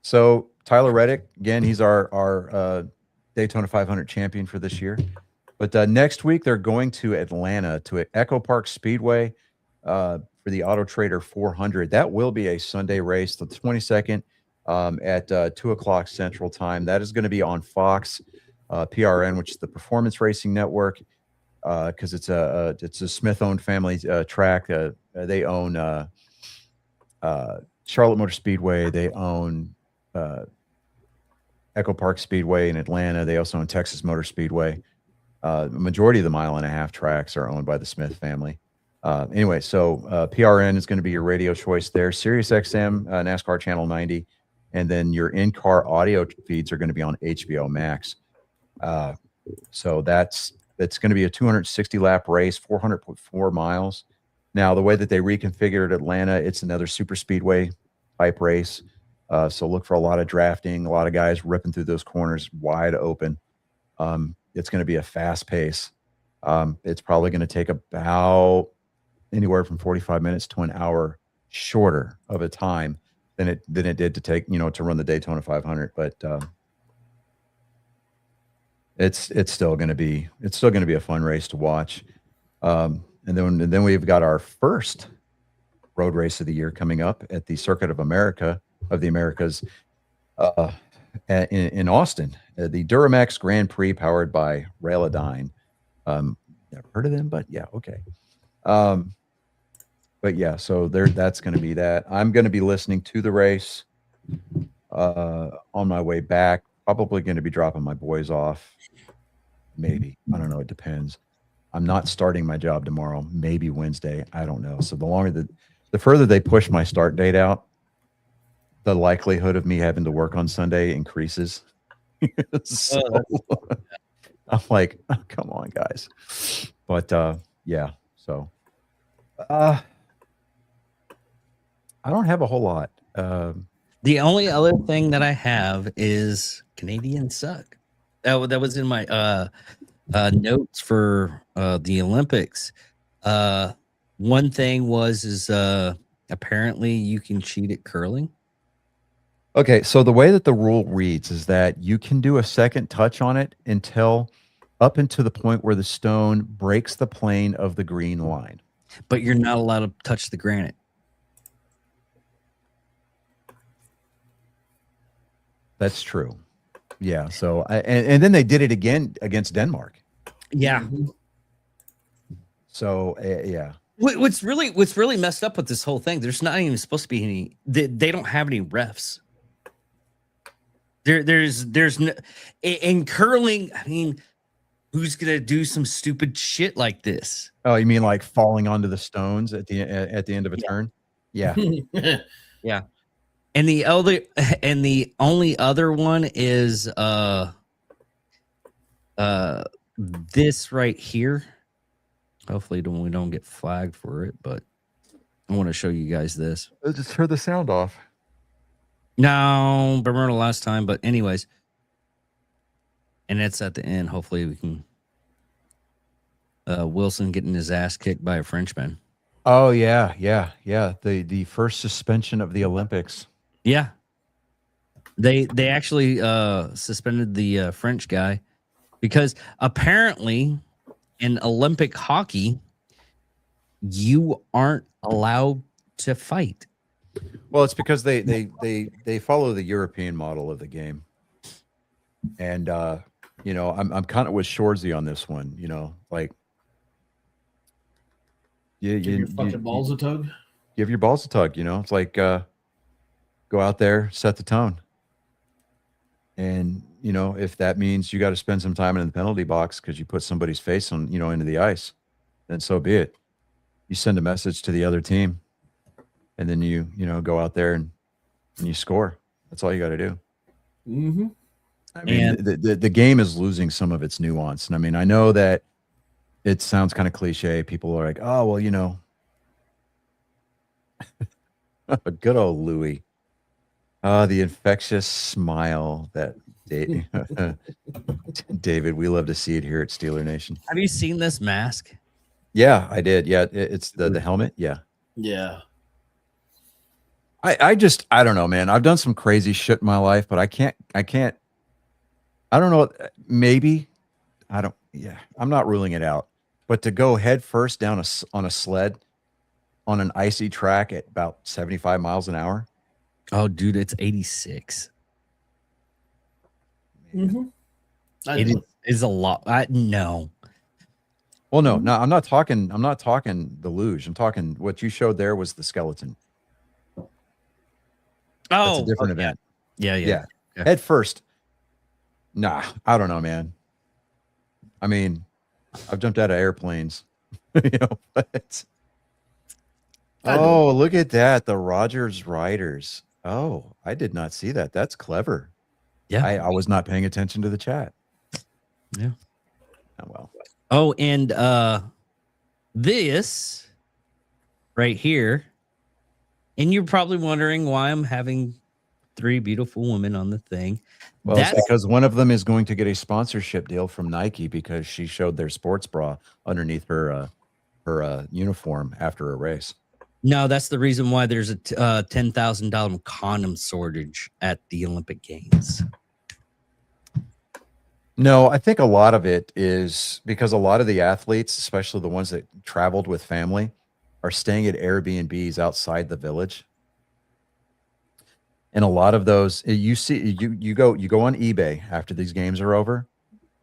so Tyler Reddick, again, he's our Daytona 500 champion for this year. But next week they're going to Atlanta to Echo Park Speedway for the Auto Trader 400. That will be a Sunday race, the 22nd at 2:00 Central Time. That is going to be on Fox PRN, which is the Performance Racing Network, because it's a Smith-owned family track. They own Charlotte Motor Speedway. They own Echo Park Speedway in Atlanta. They also own Texas Motor Speedway. The majority of the 1.5-mile tracks are owned by the Smith family. Anyway, so PRN is going to be your radio choice there. Sirius XM, NASCAR Channel 90, and then your in-car audio feeds are going to be on HBO Max. So that's going to be a 260 lap race, 400.4 miles. Now, the way that they reconfigured Atlanta, it's another super speedway type race. So look for a lot of drafting, a lot of guys ripping through those corners wide open. It's going to be a fast pace. It's probably going to take about anywhere from 45 minutes to an hour shorter of a time than it did to take, to run the Daytona 500. But it's still going to be a fun race to watch. And then we've got our first road race of the year coming up at the Circuit of the Americas in Austin, the Duramax Grand Prix powered by Raildyne. Never heard of them, but yeah, okay. But yeah, so that's going to be that. I'm going to be listening to the race on my way back. Probably going to be dropping my boys off. Maybe, I don't know. It depends. I'm not starting my job tomorrow. Maybe Wednesday. I don't know. So the further they push my start date out, the likelihood of me having to work on Sunday increases. So I'm like, oh, come on, guys. But yeah, so I don't have a whole lot. The only other thing that I have is Canadians suck. That was in my notes for the Olympics. One thing is apparently you can cheat at curling. Okay, so the way that the rule reads is that you can do a second touch on it up until the point where the stone breaks the plane of the green line. But you're not allowed to touch the granite. That's true. Yeah. So and then they did it again against Denmark. Yeah. Mhm. So yeah. What's really messed up with this whole thing? There's not even supposed to be any. They don't have any refs. There's no in curling. I mean, who's gonna do some stupid shit like this? Oh, you mean like falling onto the stones at the end of a turn? Yeah. Yeah. And the only other one is this right here. Hopefully we don't get flagged for it, but I want to show you guys this. I just heard the sound off. No, but remember the last time, but anyways. And it's at the end. Hopefully we can Wilson getting his ass kicked by a Frenchman. Oh yeah. The first suspension of the Olympics. Yeah. They actually suspended the French guy because apparently in Olympic hockey you aren't allowed to fight. Well, it's because they follow the European model of the game. And I'm kind of with Shorzy on this one, like Give your fucking balls a tug. Give your balls a tug, it's like go out there, set the tone. And if that means you got to spend some time in the penalty box because you put somebody's face on, into the ice, then so be it. You send a message to the other team, and then you go out there and you score. That's all you got to do. Mm-hmm. I mean, the game is losing some of its nuance. And I mean, I know that it sounds kind of cliche. People are like, oh, well, good old Louis. The infectious smile that David, we love to see it here at Steeler Nation. Have you seen this mask? Yeah, I did. Yeah, it's the helmet. Yeah. Yeah. I don't know, man. I've done some crazy shit in my life, but I can't, I don't know. Maybe I'm not ruling it out, but to go head first down on a sled on an icy track at about 75 miles an hour. Oh, dude, it's 86. Mm-hmm. It is a lot. No. Well, no, I'm not talking the luge. I'm talking what you showed there was the skeleton. Oh, That's a different event. Yeah. Yeah. Head first Nah, I don't know, man. I mean, I've jumped out of airplanes, but I do. oh, look at that. The Rogers Riders. Oh, I did not see that. That's clever. Yeah. I was not paying attention to the chat. Yeah. Oh, well. Oh, and this right here, and you're probably wondering why I'm having 3 beautiful women on the thing. Well, That's it's because one of them is going to get a sponsorship deal from Nike because she showed their sports bra underneath her uniform after a race. no, that's the reason why there's a $10,000 condom shortage at the Olympic Games. No, I think a lot of it is because a lot of the athletes, especially the ones that traveled with family, are staying at Airbnbs outside the village. And a lot of those, you go on eBay after these games are over,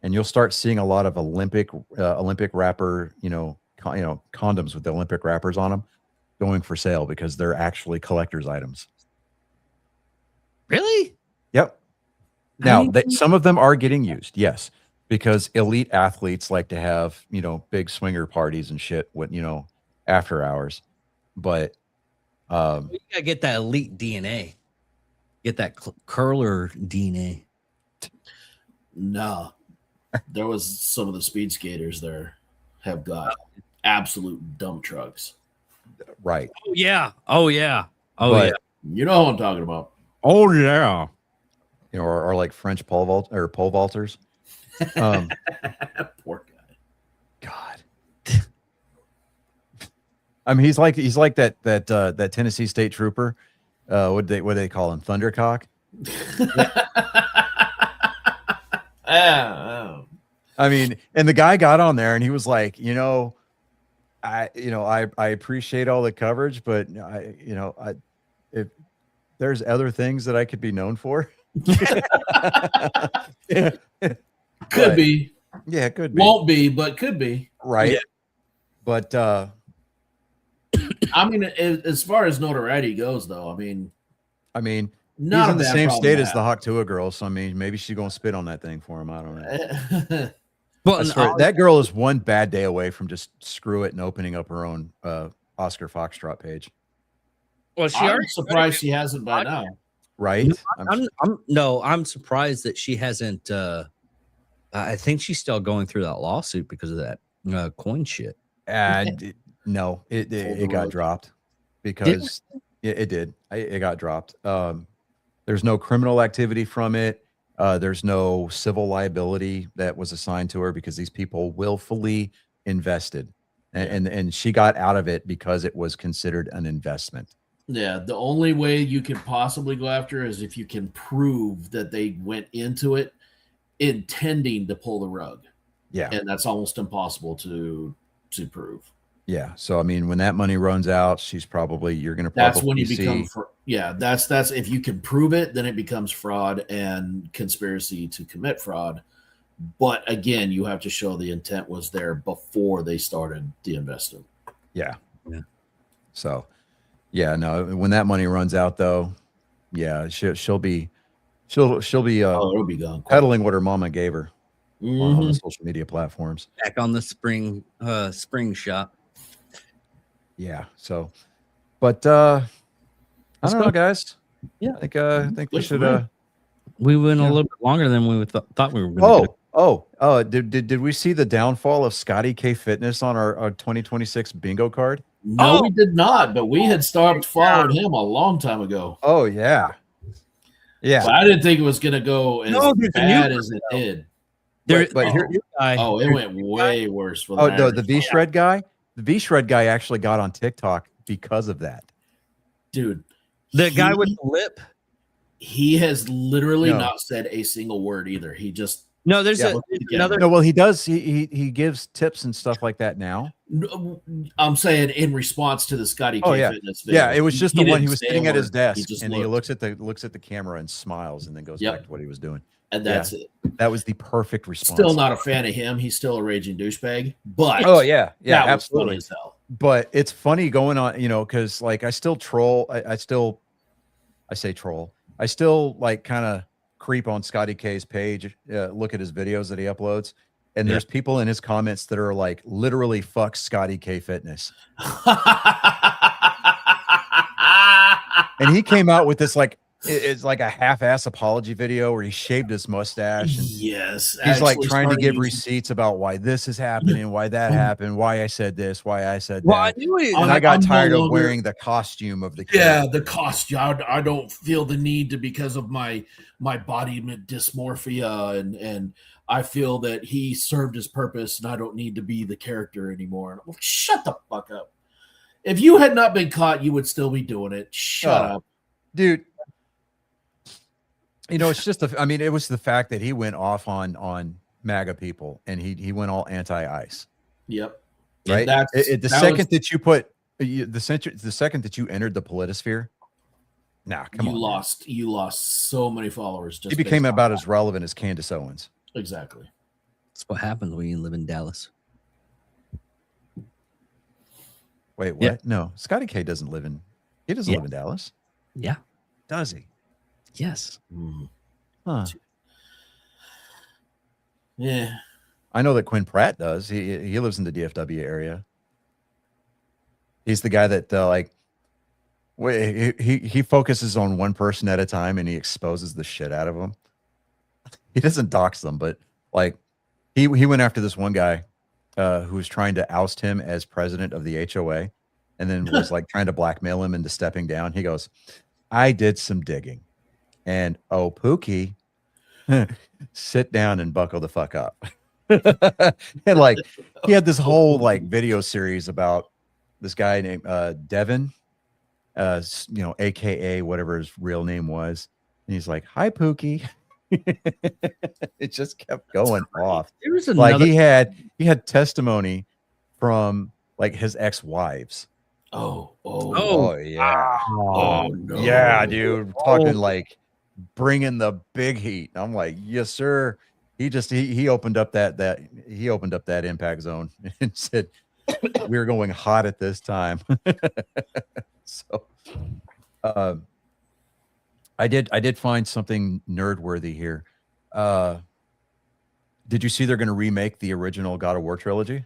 and you'll start seeing a lot of Olympic wrapper, condoms with the Olympic wrappers on them going for sale because they're actually collector's items. Really? Yep. Now, some of them are getting used, yes, because elite athletes like to have, big swinger parties and shit with, after hours. But You gotta get that elite DNA. Get that curler DNA. No, there was some of the speed skaters there have got absolute dump trucks. right. Oh yeah. Oh yeah. Oh But, yeah. You know what I'm talking about. Oh yeah. or like French pole vaulters. Poor guy. God. I mean, he's like that Tennessee State trooper. What do they call him? Thundercock. I mean, and the guy got on there and he was like, I appreciate all the coverage, but if there's other things that I could be known for. Could be. Yeah, it could be. Won't be, but could be. Right. Yeah. But I mean, as far as notoriety goes, though, I mean, he's not in a the bad same problem state to as the have. Hawk Tua girl, so I mean, maybe she's gonna spit on that thing for him. I don't know. But I swear, that girl is one bad day away from just screw it and opening up her own Oscar Foxtrot page. well, she I'm already surprised she hasn't by now. Right? I'm surprised that she hasn't. I think she's still going through that lawsuit because of that coin shit. And no, it got dropped because it did. It got dropped. There's no criminal activity from it. There's no civil liability that was assigned to her because these people willfully invested, and she got out of it because it was considered an investment. Yeah, the only way you can possibly go after her is if you can prove that they went into it intending to pull the rug. Yeah. And that's almost impossible to prove. Yeah. So I mean, when that money runs out, you're going to That's when you see. become that's if you can prove it, then it becomes fraud and conspiracy to commit fraud. But again, you have to show the intent was there before they started the investment. Yeah. Yeah. So, yeah, no, when that money runs out though, yeah, she'll be It'll be gone. peddling what her mama gave her on Mhm. the social media platforms. Back on the spring shop. Yeah. So, but I Let's don't know, go. guys. Yeah. I think we Good for should. me. We went Yeah. a little bit longer than we thought we were going to. Did we see the downfall of Scotty K Fitness on our 2026 bingo card? No, Oh. we did not, but we had stopped following him a long time ago. Oh yeah. Yeah. But I didn't think it was going to go as No, there's a new bad one, as it did. But here, Oh, it went way worse for the oh, no, Niners. the V Shred guy. The V Shred guy actually got on TikTok because of that. Dude. The guy with the lip. He has literally No. not said a single word either. He just No, there's Yeah. another. No, well, he does. He gives tips and stuff like that now. I'm saying in response to the Scotty K Oh, yeah. Fitness video. Yeah, it was just the one he didn't was say sitting a at his word. desk just and he looked, looks at the camera and smiles and then goes Yep. back to what he was doing. and that's it. That was the perfect response. Still not a fan of him. He's still a raging douchebag. But Oh yeah, yeah, that was absolutely. funny as hell. But it's funny going on, because like I still troll. I say troll. I still like kind of creep on Scotty K's page, look at his videos that he uploads, and there's people in his comments that are like, literally, fuck Scotty K Fitness. And he came out with this like, it's like a half-ass apology video where he shaved his mustache. And yes, he's like actually trying to give starting- receipts about why this is happening, why that happened, why I said this, why I said Well, I that. knew it. And I got I'm no tired of longer- wearing the costume of the kid. Yeah, the costume. I don't feel the need to because of my body dysmorphia, and I feel that he served his purpose, and I don't need to be the character anymore. And I'm like, shut the fuck up. If you had not been caught, you would still be doing it. Shut up, Dude. You know, it's just I mean, it was the fact that he went off on MAGA people, and he went all anti-ICE. Yep. Right. And The second that you put the second that you entered the politisphere, nah, come on. You lost so many followers. Just He became based on about that. as relevant as Candace Owens. Exactly. That's what happens when you live in Dallas. Wait, what? Yeah. No, Scotty K doesn't live in. He doesn't Yeah. live in Dallas, Yeah. does he? Yes. Huh. Yeah. I know that Quinn Pratt does. He lives in the DFW area. He's the guy that he focuses on one person at a time, and he exposes the shit out of them. He doesn't dox them, but like he went after this one guy who was trying to oust him as president of the HOA, and then was like trying to blackmail him into stepping down. He goes, "I did some digging, and oh, Pookie, sit down and buckle the fuck up." And like he had this whole like video series about this guy named Devin, AKA whatever his real name was, and he's like, "Hi, Pookie." It just kept going off. There was Like another. he had testimony from like his ex-wives. Oh, Yeah. oh no. Yeah, dude. Talking like bringing the big heat. I'm like, yes, sir. He opened up that impact zone and said, we're going hot at this time. So I did find something nerd worthy here. Did you see they're going to remake the original God of War trilogy?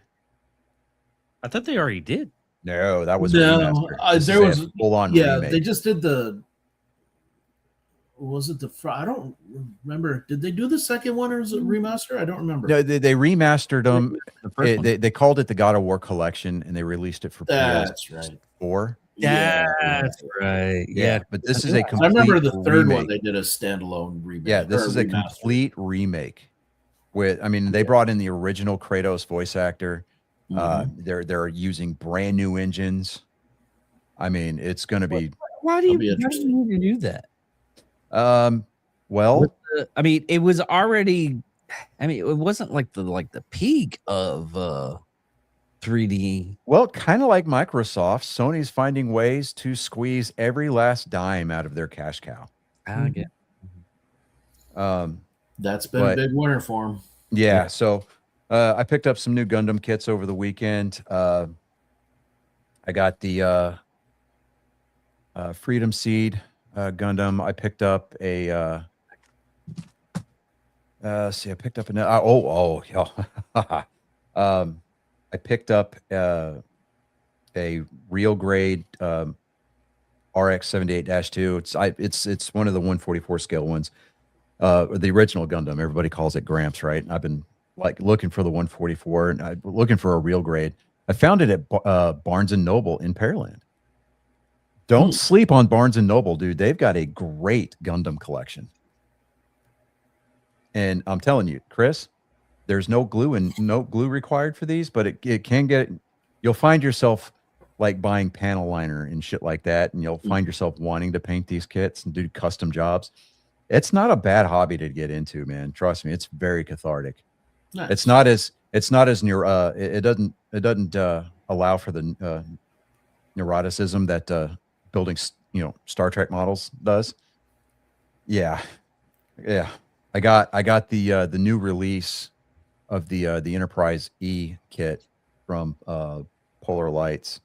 I thought they already did. No, that was a No, remaster. This there is a was- full-on Yeah, remake. they just did the. Was it the? I don't remember. Did they do the second one or was it remaster? I don't remember. No, they remastered them. The first one. They called it the God of War collection, and they released it for That's right. PS4. That's right. Yeah. but this is a I complete remember the third remake. one. They did a standalone remake. Yeah, this or is a remaster. complete remake. They brought in the original Kratos voice actor. Mhm. They're using brand new engines. I mean, it's going to be Why do That'll be you interesting. need to do that? well. I mean, it was already. I mean, it wasn't like the peak of 3D. Well, kind of like Microsoft, Sony's finding ways to squeeze every last dime out of their cash cow. I get. That's been But- a big winner for him. Yeah, so I picked up some new Gundam kits over the weekend. I got the Freedom Seed Gundam. I picked up a I picked up I picked up a real grade RX 78-2. It's one of the 144 scale ones. The original Gundam, everybody calls it Gramps, right? And I've been like looking for the 144 and I'm looking for a real grade. I found it at Barnes and Noble in Pearland. Don't sleep on Barnes and Noble, dude. They've got a great Gundam collection. And I'm telling you, Chris, there's no glue required for these, but it can get, you'll find yourself like buying panel liner and shit like that. And you'll find yourself wanting to paint these kits and do custom jobs. It's not a bad hobby to get into, man. Trust me, it's very cathartic. Nice. It's not as near. It doesn't allow for the neuroticism that building Star Trek models does. Yeah. I got the new release of the Enterprise E kit from Polar Lights,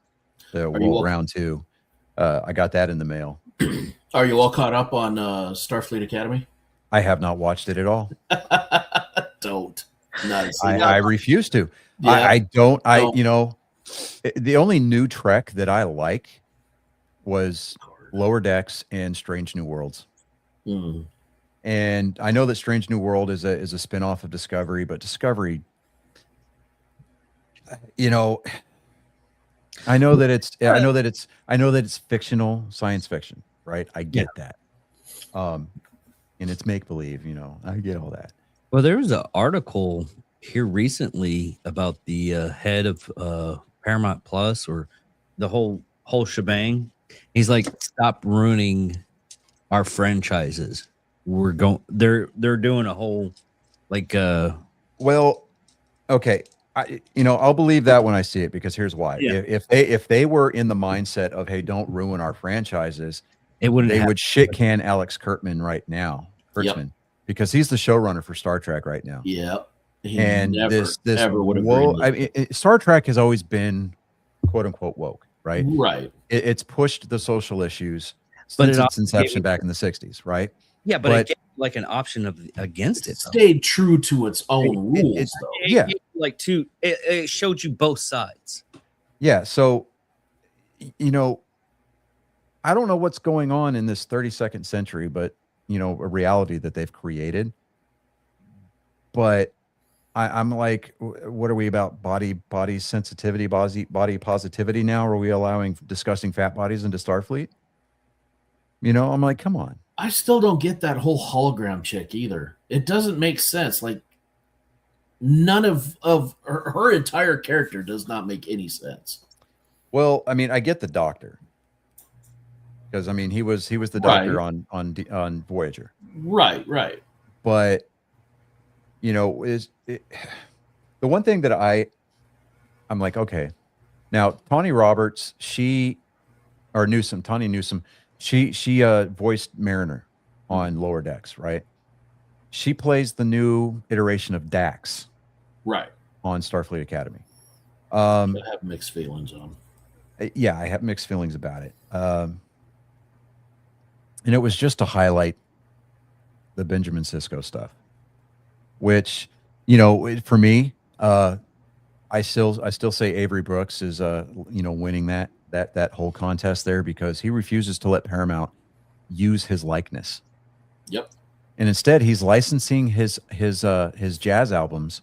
round 2. I got that in the mail. Are you all caught up on Starfleet Academy? I have not watched it at all. Don't. Nice. I refuse to. Yeah. I don't. Don't. You know, the only new Trek that I like was Lower Decks and Strange New Worlds. Mm. And I know that Strange New World is a spinoff of Discovery, but Discovery, you know, I know that it's fictional science fiction, right? I get that. And it's make believe, you know. I get all that. Well, there was an article here recently about the head of Paramount Plus, or the whole shebang. He's like, stop ruining our franchises. They're doing a whole like Well, okay. I'll believe that when I see it, because here's why. Yeah. If they were in the mindset of, hey, don't ruin our franchises, it wouldn't they have- would shit can Alex Kurtzman right now. Because he's the showrunner for Star Trek right now. Yep. He And never, this ever would have I mean, Star Trek has always been quote unquote woke, right? Right. It's pushed the social issues But since it its also inception gave- back in the 60s, right? Yeah, but But- it gave like an option of against it. though. Stayed true to its own rules, it- though. Yeah. It showed you both sides. Yeah. So, I don't know what's going on in this 32nd century, but, a reality that they've created. But I'm like, what are we about? Body sensitivity, body positivity now? Are we allowing disgusting fat bodies into Starfleet? I'm like, come on. I still don't get that whole hologram chick either. It doesn't make sense. Like, none of her entire character does not make any sense. Well, I mean, I get the Doctor, because I mean he was the Doctor on Voyager, Right. but the one thing that I'm like, okay, now Tawny Roberts, Tawny Newsom, she voiced Mariner on Lower Decks, right? She plays the new iteration of Dax Right. on Starfleet Academy. I have mixed feelings on. Yeah, I have mixed feelings about it. And it was just to highlight the Benjamin Sisko stuff, which, for me, I still say Avery Brooks is, winning that whole contest there, because he refuses to let Paramount use his likeness. Yep. And instead he's licensing his jazz albums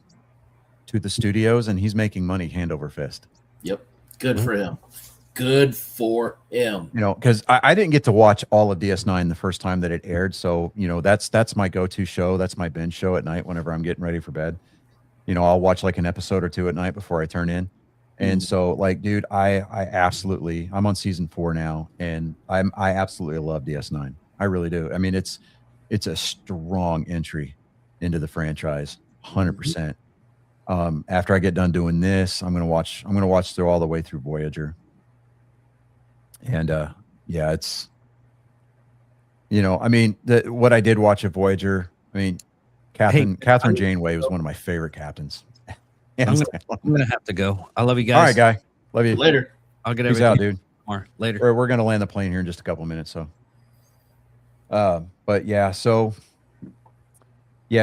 to the studios, and he's making money hand over fist. Yep. Good for him. Good for him. Because I didn't get to watch all of DS9 the first time that it aired. So, that's my go-to show. That's my binge show at night whenever I'm getting ready for bed. I'll watch like an episode or two at night before I turn in. And so, like, dude, I'm on season 4 now, and I absolutely love DS9. I really do. I mean, it's a strong entry into the franchise, 100%. After I get done doing this, I'm gonna watch through all the way through Voyager. And yeah, it's I mean, what I did watch of Voyager, I mean, Catherine Janeway was one of my favorite captains. I'm gonna have to go. I love you guys. All right, guy. Love you. Later. I'll get Peace everything out, dude. more later. We're gonna land the plane here in just a couple minutes. So, but yeah,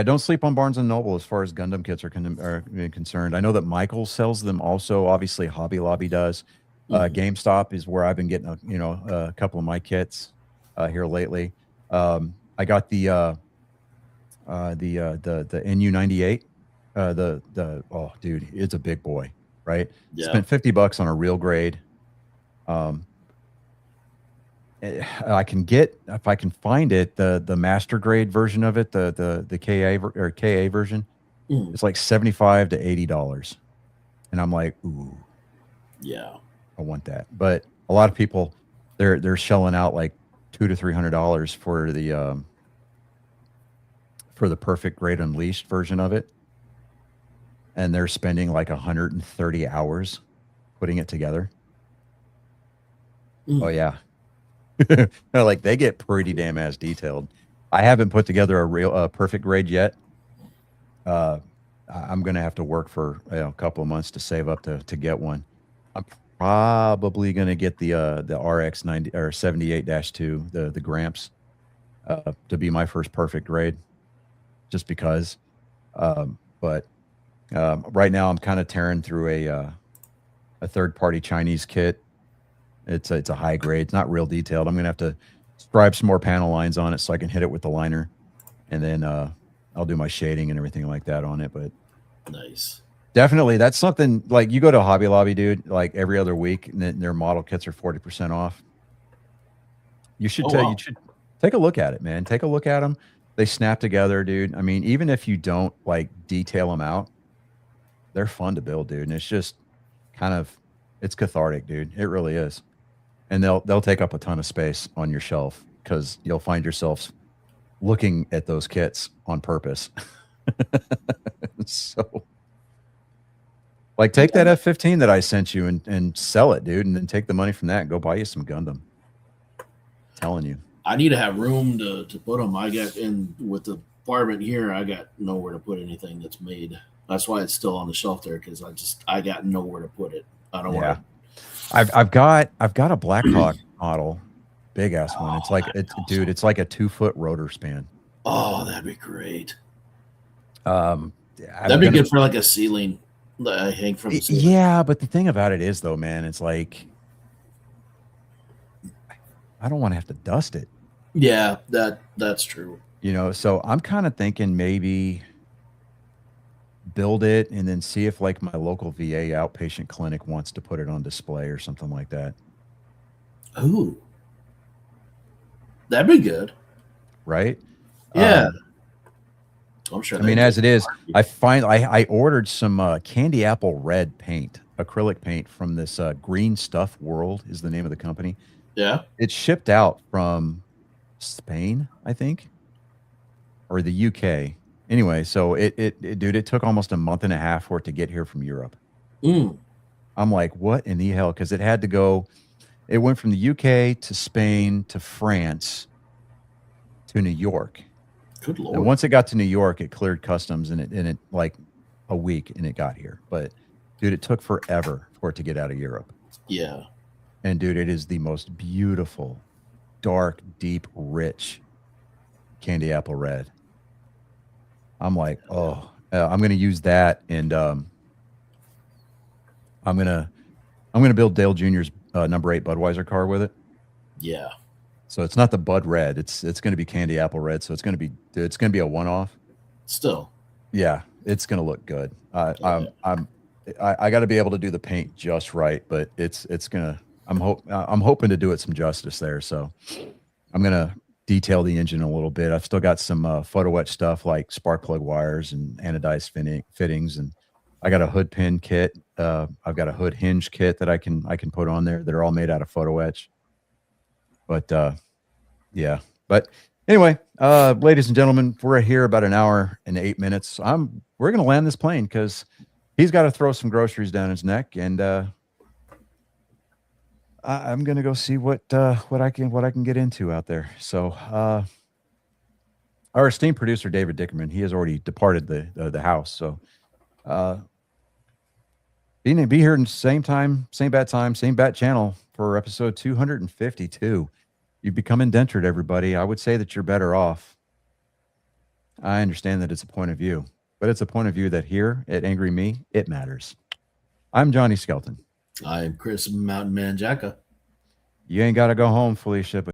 don't sleep on Barnes and Noble as far as Gundam kits are concerned. I know that Michael sells them also. Obviously, Hobby Lobby does. GameStop is where I've been getting a couple of my kits here lately. I got the NU98. Oh, dude, it's a big boy, right? Yeah. Spent $50 on a real grade. I can get, if I can find it, the master grade version of it, the KA version. It's like $75 to $80, and I'm like, ooh, Yeah. I want that. But a lot of people, they're shelling out like $200 to $300 for the Perfect Grade Unleashed version of it, and they're spending like 130 hours putting it together. Oh yeah. Like, they get pretty damn ass detailed. I haven't put together a real perfect grade yet. I'm gonna have to work for a couple of months to save up to get one. I'm probably gonna get the RX 90 or 78-2, the Gramps, to be my first perfect grade. just because. But right now I'm kind of tearing through a third-party Chinese kit. It's a high grade. It's not real detailed. I'm gonna have to stripe some more panel lines on it so I can hit it with the liner, and then I'll do my shading and everything like that on it. But Nice. definitely, that's something like you go to Hobby Lobby, dude, like every other week, and then their model kits are 40% off. You should Oh, wow. you should take a look at it, man. Take a look at them. They snap together, dude. I mean, even if you don't like detail them out, they're fun to build, dude. And it's just kind of it's cathartic, dude. It really is. And they'll take up a ton of space on your shelf because you'll find yourself looking at those kits on purpose. So like take that F-15 that I sent you and sell it, dude, and then take the money from that and go buy you some Gundam. Telling you. I need to have room to put them. I got in with the apartment here. I got nowhere to put anything that's made. That's why it's still on the shelf there because I got nowhere to put it. I don't want to. I've got a Blackhawk model, big ass one. It's like dude, it's like a 2-foot rotor span. Oh, that'd be great. I'm That'd be gonna- good for like a ceiling. I hang from the ceiling. Yeah, but the thing about it is though, man, it's like I don't want to have to dust it. Yeah, that's true. You know, so I'm kind of thinking maybe build it and then see if like my local VA outpatient clinic wants to put it on display or something like that. Ooh, that'd be good. Right? Yeah, I'm sure. I mean, as it is, I ordered some candy apple red paint, acrylic paint from this Green Stuff World is the name of the company. Yeah. It's shipped out from Spain, I think, or the UK. Anyway, so dude, it took almost a month and a half for it to get here from Europe. Mm. I'm like, what in the hell? Because it had to go. It went from the UK to Spain to France to New York. Good lord. And once it got to New York, it cleared customs and it like a week and it got here. But dude, it took forever for it to get out of Europe. Yeah. And dude, it is the most beautiful, dark, deep, rich candy apple red. I'm like, oh, I'm gonna use that, and I'm gonna build Dale Jr.'s number 8 Budweiser car with it. Yeah. So it's not the Bud Red; it's gonna be candy apple red. So it's gonna be a one-off. Still. Yeah, it's gonna look good. I got to be able to do the paint just right, but it's gonna. I'm hoping to do it some justice there. So I'm gonna detail the engine a little bit. I've still got some photo etch stuff like spark plug wires and anodized fittings, and I got a hood pin kit. I've got a hood hinge kit that I can put on there. They're all made out of photo etch. But yeah. But anyway, ladies and gentlemen, we're here about an hour and 8 minutes. We're gonna land this plane because he's got to throw some groceries down his neck, and I'm gonna go see what I can get into out there. So our esteemed producer David Dickerman, he has already departed the house. So be here in the same time, same bat channel for episode 252. You've become indentured, everybody. I would say that you're better off. I understand that it's a point of view, but it's a point of view that here at Angry Me, it matters. I'm Johnny Skelton. I'm Chris Mountain Man Jacka. You ain't got to go home, Felicia, but